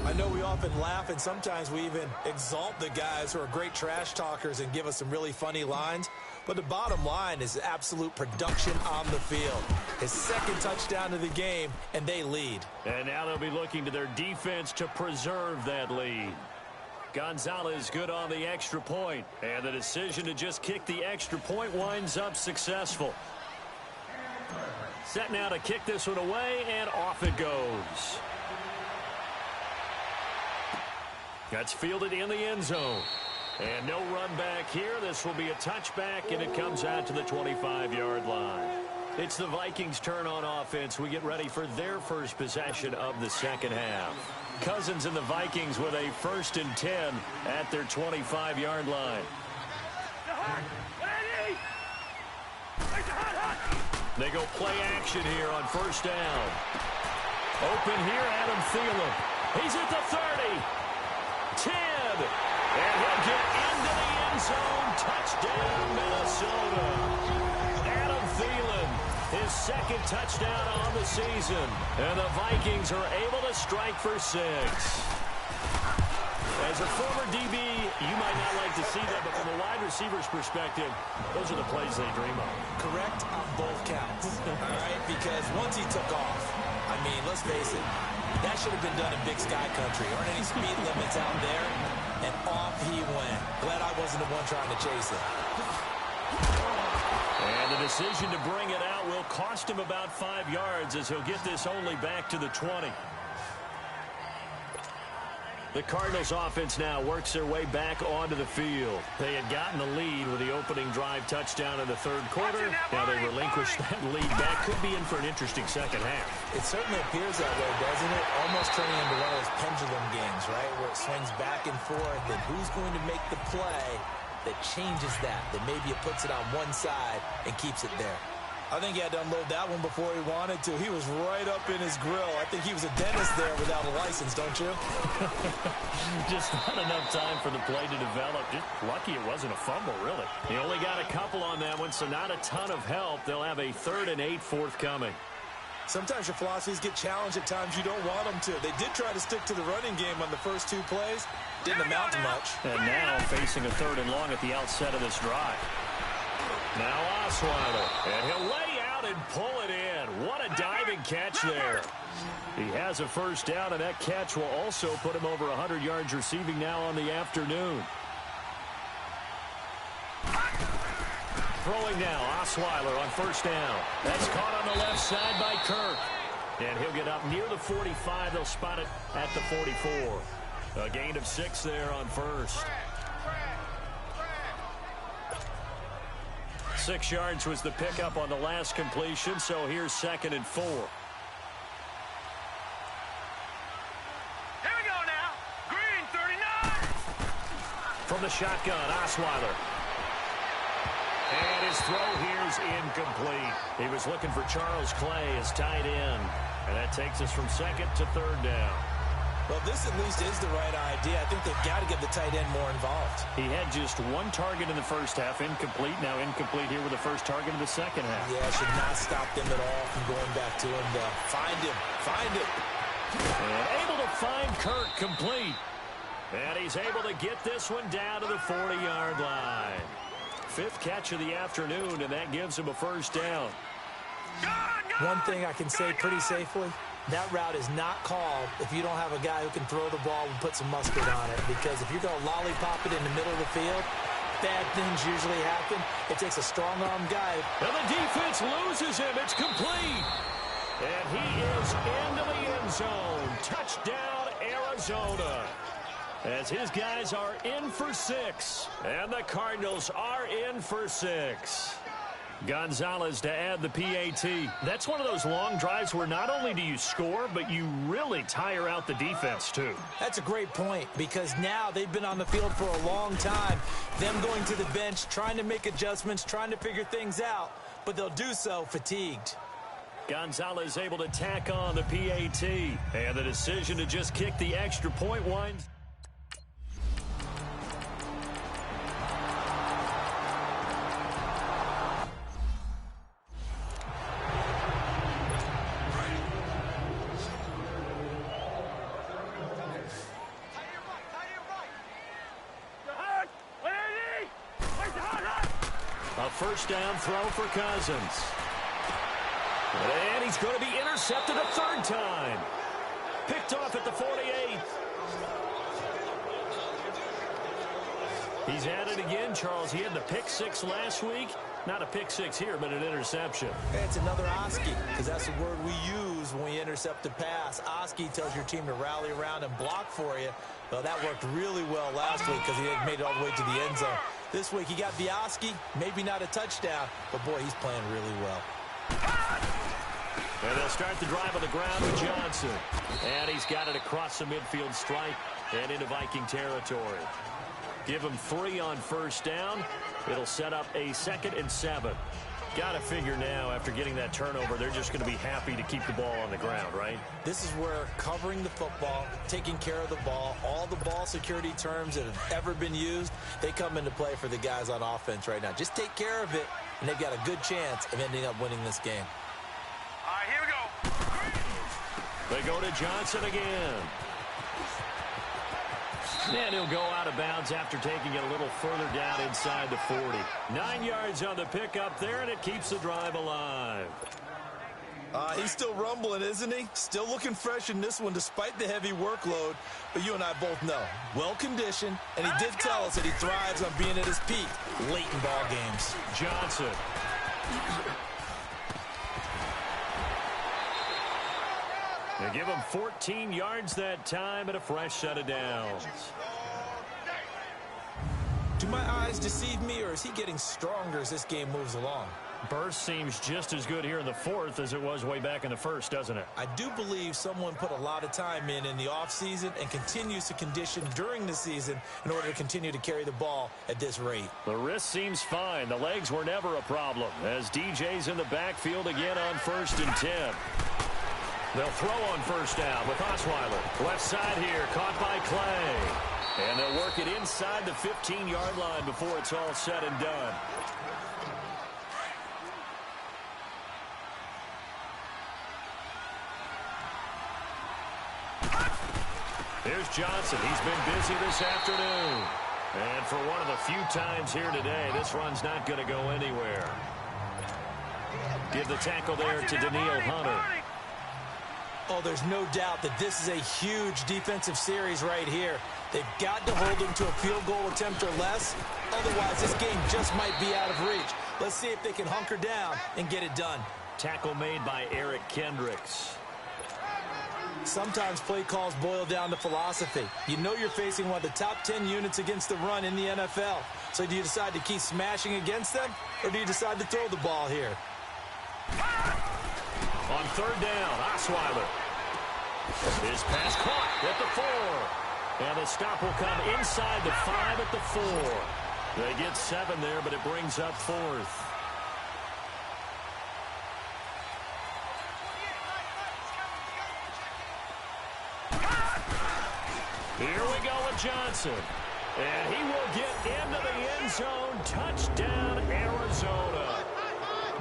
I know we often laugh, and sometimes we even exalt the guys who are great trash talkers and give us some really funny lines. But the bottom line is absolute production on the field. His second touchdown of the game, and they lead. And now they'll be looking to their defense to preserve that lead. Gonzalez good on the extra point, and the decision to just kick the extra point winds up successful. Set now to kick this one away, and off it goes. That's fielded in the end zone. And no run back here. This will be a touchback, and it comes out to the 25-yard line. It's the Vikings' turn on offense. We get ready for their first possession of the second half. Cousins and the Vikings with a 1st and 10 at their 25-yard line. They go play action here on first down. Open here, Adam Thielen. He's at the 30. 10. And he'll get into the end zone. Touchdown, Minnesota. Adam Thielen, his second touchdown on the season. And the Vikings are able to strike for 6. As a former DB, you might not like to see that, but from a wide receiver's perspective, those are the plays they dream of. Correct on both counts. All right, because once he took off, I mean, let's face it, that should have been done in Big Sky Country. Aren't any speed limits out there? And off he went. Glad I wasn't the one trying to chase it. And the decision to bring it out will cost him about 5 yards as he'll get this only back to the 20. The Cardinals offense now works their way back onto the field. They had gotten the lead with the opening drive touchdown in the third quarter. Now they relinquish that lead. That could be in for an interesting second half. It certainly appears that way, doesn't it? Almost turning into one of those pendulum games, right? Where it swings back and forth, and who's going to make the play that changes that maybe it puts it on one side and keeps it there. I think he had to unload that one before he wanted to. He was right up in his grill. I think he was a dentist there without a license, don't you? Just not enough time for the play to develop. Just lucky it wasn't a fumble, really. He only got a couple on that one, so not a ton of help. They'll have a 3rd and 8 forthcoming. Sometimes your philosophies get challenged at times you don't want them to. They did try to stick to the running game on the first 2 plays. Didn't amount to much. And now facing a 3rd and long at the outset of this drive. Now Osweiler, and he'll lay out and pull it in. What a diving catch there. He has a first down, and that catch will also put him over 100 yards receiving now on the afternoon. Throwing now, Osweiler on first down. That's caught on the left side by Kirk. And he'll get up near the 45. They'll spot it at the 44. A gain of 6 there on first. 6 yards was the pickup on the last completion, so here's 2nd and 4. Here we go now. Green, 39. From the shotgun, Osweiler. And his throw here's incomplete. He was looking for Charles Clay as tight end. And that takes us from 2nd to 3rd down. Well, this at least is the right idea. I think they've got to get the tight end more involved. He had just 1 target in the first half, incomplete. Now incomplete here with the first target in the second half. Yeah, should not stop them at all from going back to him. Find him. Find him. And able to find Kirk complete. And he's able to get this one down to the 40-yard line. 5th catch of the afternoon, and that gives him a first down. One thing I can say pretty safely, that route is not called if you don't have a guy who can throw the ball and put some mustard on it. Because if you're going to lollipop it in the middle of the field, bad things usually happen. It takes a strong-arm guy. And the defense loses him. It's complete. And he is into the end zone. Touchdown, Arizona. As his guys are in for 6. And the Cardinals are in for 6. Gonzalez to add the PAT. That's one of those long drives where not only do you score, but you really tire out the defense too. That's a great point because now they've been on the field for a long time. Them going to the bench, trying to make adjustments, trying to figure things out, but they'll do so fatigued. Gonzalez able to tack on the PAT, and the decision to just kick the extra point winds. A first down throw for Cousins. And he's going to be intercepted a third time. Picked off at the 48. He's at it again, Charles. He had the pick six last week. Not a pick six here, but an interception. It's another Oski, because that's the word we use when we intercept a pass. Oski tells your team to rally around and block for you. Well, that worked really well last week because he made it all the way to the end zone. This week he got the Oski, maybe not a touchdown, but boy, he's playing really well. And they'll start the drive on the ground with Johnson. And he's got it across the midfield stripe and into Viking territory. Give him 3 on first down. It'll set up a 2nd and 7. Got to figure now, after getting that turnover, they're just going to be happy to keep the ball on the ground, right? This is where covering the football, taking care of the ball, all the ball security terms that have ever been used, they come into play for the guys on offense right now. Just take care of it, and they've got a good chance of ending up winning this game. All right, here we go. They go to Johnson again. And he'll go out of bounds after taking it a little further down inside the 40. 9 yards on the pickup there, and it keeps the drive alive. He's still rumbling, isn't he? Still looking fresh in this one despite the heavy workload. But you and I both know, well-conditioned, and he did tell us that he thrives on being at his peak late in ball games. Johnson. They give him 14 yards that time and a fresh set of downs. Do my eyes deceive me, or is he getting stronger as this game moves along? Burst seems just as good here in the 4th as it was way back in the 1st, doesn't it? I do believe someone put a lot of time in the offseason and continues to condition during the season in order to continue to carry the ball at this rate. The wrist seems fine. The legs were never a problem as DJ's in the backfield again on 1st and 10. They'll throw on first down with Osweiler. Left side here, caught by Clay. And they'll work it inside the 15-yard line before it's all said and done. Here's Johnson. He's been busy this afternoon. And for one of the few times here today, this run's not going to go anywhere. Give the tackle there to Daniil Hunter. Oh, there's no doubt that this is a huge defensive series right here. They've got to hold him to a field goal attempt or less. Otherwise, this game just might be out of reach. Let's see if they can hunker down and get it done. Tackle made by Eric Kendricks. Sometimes play calls boil down to philosophy. You know you're facing one of the top 10 units against the run in the NFL. So do you decide to keep smashing against them, or do you decide to throw the ball here? On third down, Osweiler. His pass caught at the 4. And the stop will come inside the 5 at the 4. They get 7 there, but it brings up 4th. Here we go with Johnson. And he will get into the end zone. Touchdown, Arizona.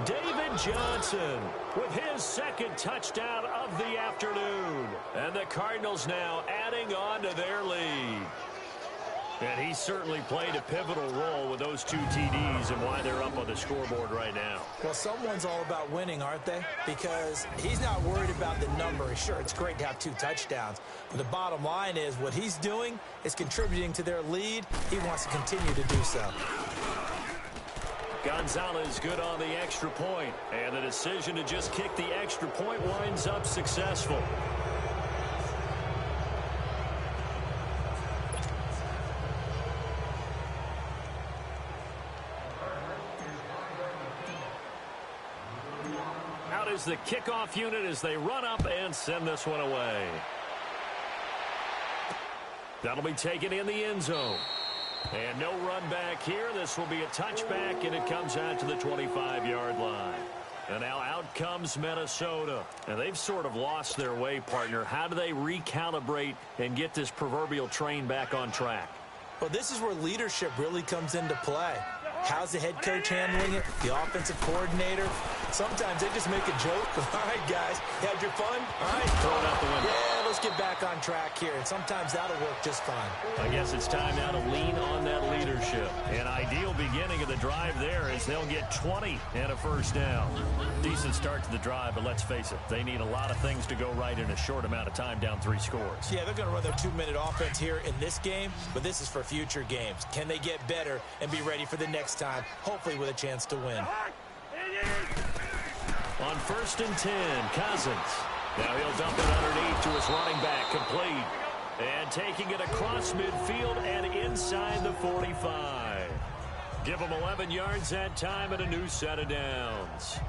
David Johnson with his 2nd touchdown of the afternoon. And the Cardinals now adding on to their lead. And he certainly played a pivotal role with those 2 TDs and why they're up on the scoreboard right now. Well, someone's all about winning, aren't they? Because he's not worried about the number. Sure, it's great to have 2 touchdowns. But the bottom line is what he's doing is contributing to their lead. He wants to continue to do so. Gonzalez good on the extra point, and the decision to just kick the extra point winds up successful. is the kickoff unit as they run up and send this one away. That'll be taken in the end zone. And no run back here. This will be a touchback, and it comes out to the 25-yard line. And now out comes Minnesota. And they've sort of lost their way, partner. How do they recalibrate and get this proverbial train back on track? Well, this is where leadership really comes into play. How's the head coach handling it? The offensive coordinator? Sometimes they just make a joke. All right, guys, you had your fun? All right. Throw it out the window. Yeah, let's get back on track here. And sometimes that'll work just fine. I guess it's time now to lean on that leadership. An ideal beginning of the drive there as they'll get 20 and a first down. Decent start to the drive, but let's face it, they need a lot of things to go right in a short amount of time, down 3 scores. Yeah, they're going to run their 2-minute offense here in this game, but this is for future games. Can they get better and be ready for the next time, hopefully with a chance to win? On 1st and 10, Cousins. Now he'll dump it underneath to his running back, complete. And taking it across midfield and inside the 45. Give him 11 yards that time and a new set of downs.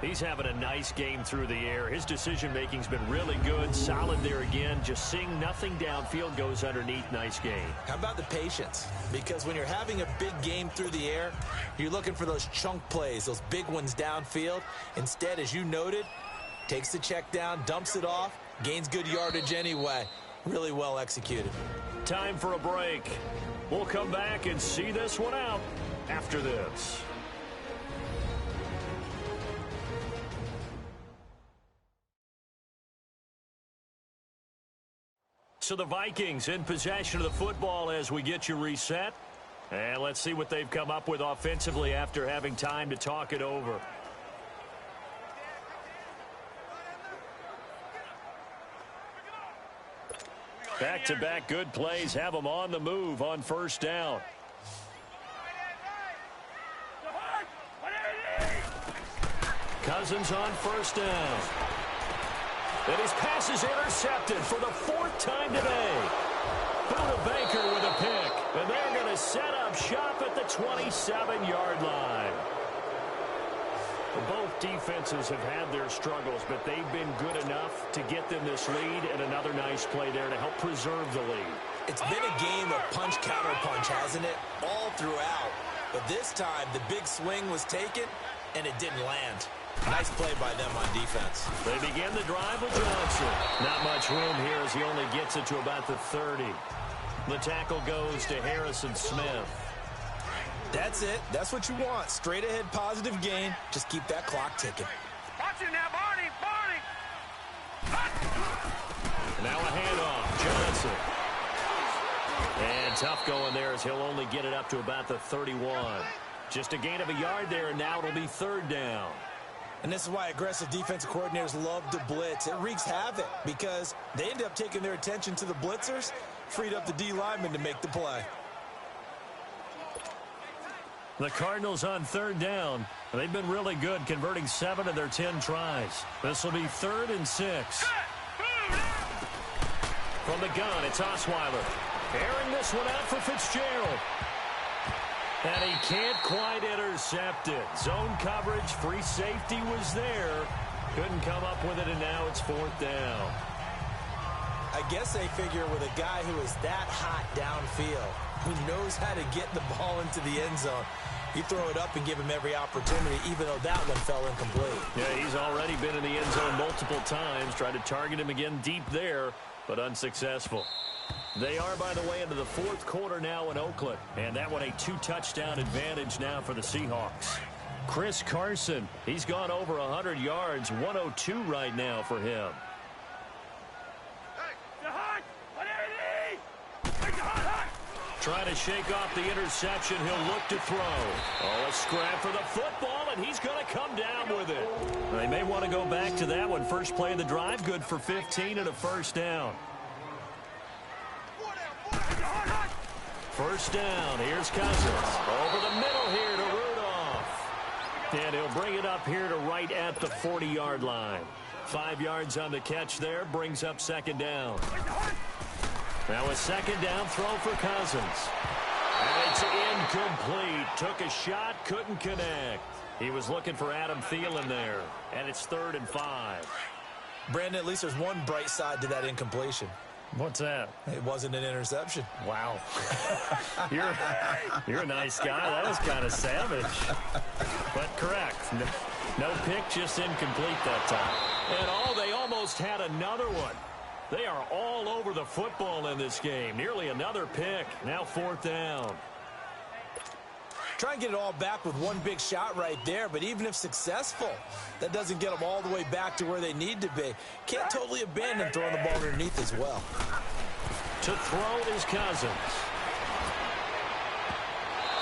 He's having a nice game through the air. His decision-making's been really good. Solid there again. Just seeing nothing downfield goes underneath. Nice game. How about the patience? Because when you're having a big game through the air, you're looking for those chunk plays, those big ones downfield. Instead, as you noted, takes the check down, dumps it off, gains good yardage anyway. Really well executed. Time for a break. We'll come back and see this one out after this. So the Vikings in possession of the football as we get you reset. And let's see what they've come up with offensively after having time to talk it over. Back-to-back good plays have them on the move on first down. Cousins on first down. And his pass is intercepted for the 4th time today. Buda Baker with a pick. And they're going to set up shop at the 27-yard line. Both defenses have had their struggles, but they've been good enough to get them this lead, and another nice play there to help preserve the lead. It's been a game of punch-counter-punch, hasn't it? All throughout. But this time, the big swing was taken, and it didn't land. Nice play by them on defense. They begin the drive with Johnson. Not much room here as he only gets it to about the 30. The tackle goes to Harrison Smith. That's it. That's what you want. Straight ahead positive gain. Just keep that clock ticking. Watch it now, Barney. Now a handoff. Johnson. And tough going there as he'll only get it up to about the 31. Just a gain of a yard there, and now it'll be 3rd down. And this is why aggressive defensive coordinators love to blitz. It wreaks havoc because they end up taking their attention to the blitzers, freed up the D lineman to make the play. The Cardinals on 3rd down. They've been really good, converting 7 of their 10 tries. This will be 3rd and 6. From the gun, it's Osweiler. Airing this one out for Fitzgerald. And he can't quite intercept it. Zone coverage, free safety was there. Couldn't come up with it, and now it's 4th down. I guess they figure with a guy who is that hot downfield, who knows how to get the ball into the end zone, you throw it up and give him every opportunity, even though that one fell incomplete. Yeah, he's already been in the end zone multiple times. Tried to target him again deep there, but unsuccessful. They are, by the way, into the 4th quarter now in Oakland. And that one a 2-touchdown advantage now for the Seahawks. Chris Carson, he's gone over 100 yards, 102 right now for him. Trying to shake off the interception. He'll look to throw. Oh, a scrap for the football, and he's going to come down with it. They may want to go back to that one. First play of the drive, good for 15 and a first down. First down. Here's Cousins. Over the middle here to Rudolph. And he'll bring it up here to right at the 40-yard line. 5 yards on the catch there. Brings up 2nd down. Now a 2nd down throw for Cousins. And it's incomplete. Took a shot, couldn't connect. He was looking for Adam Thielen there, and it's 3rd and 5. Brandon, at least there's one bright side to that incompletion. What's that? It wasn't an interception. Wow. You're a nice guy. That was kind of savage. But correct. No pick, just incomplete that time. And they almost had another one. They are all over the football in this game. Nearly another pick. Now 4th down. Try and get it all back with one big shot right there, but even if successful, that doesn't get them all the way back to where they need to be. Can't totally abandon throwing the ball underneath as well. To throw is Cousins.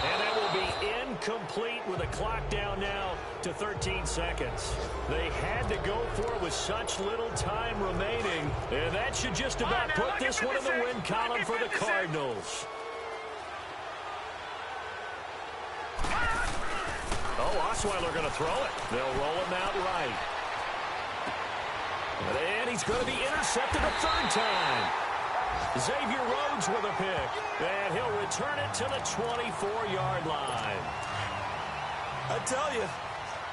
And that will be incomplete with a clock down now to 13 seconds. They had to go for it with such little time remaining, and that should just about put this one in the win column for the Cardinals. Oh, Osweiler going to throw it. They'll roll him out right. And he's going to be intercepted a 3rd time. Xavier Rhodes with a pick. And he'll return it to the 24-yard line. I tell you,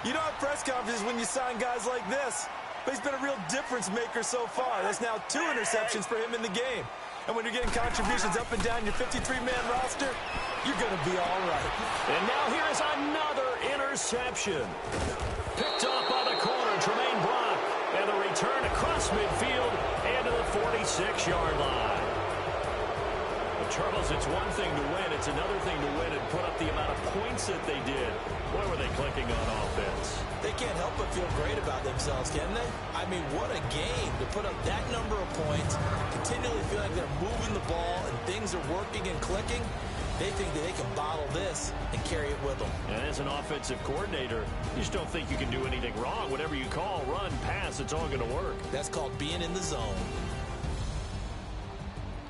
you don't have press conferences when you sign guys like this. But he's been a real difference maker so far. That's now 2 interceptions for him in the game. And when you're getting contributions up and down your 53-man roster, you're going to be all right. And now here is another interception. Picked off by the corner, Tremaine Brock. And the return across midfield and to the 46-yard line. Well, Charles, it's one thing to win. It's another thing to win and put up the amount of points that they did. Boy, were they clicking on offense. They can't help but feel great about themselves, can they? I mean, what a game to put up that number of points, continually feel like they're moving the ball and things are working and clicking. They think that they can bottle this and carry it with them. And as an offensive coordinator, you just don't think you can do anything wrong. Whatever you call, run, pass, it's all going to work. That's called being in the zone.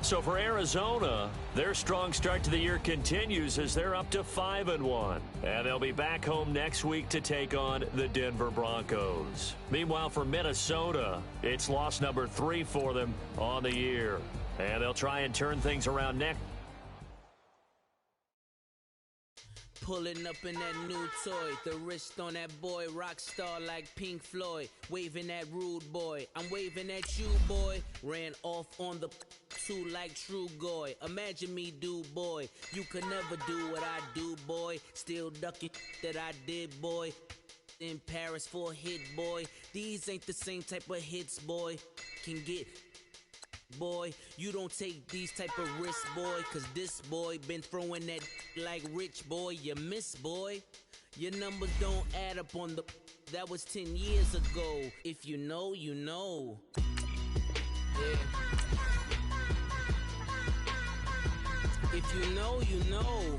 So for Arizona, their strong start to the year continues as they're up to 5-1. And they'll be back home next week to take on the Denver Broncos. Meanwhile, for Minnesota, it's loss number 3 for them on the year. And they'll try and turn things around next. Pulling up in that new toy, the wrist on that boy, rock star like Pink Floyd, waving at rude boy, I'm waving at you boy, ran off on the two like True Goy, imagine me do boy, you could never do what I do boy, still ducking that I did boy, in Paris for a hit boy, these ain't the same type of hits boy, can get boy, you don't take these type of risks, boy, cause this boy been throwing that like rich boy, you miss, boy. Your numbers don't add up on the, that was 10 years ago. If you know, you know. Yeah. If you know, you know.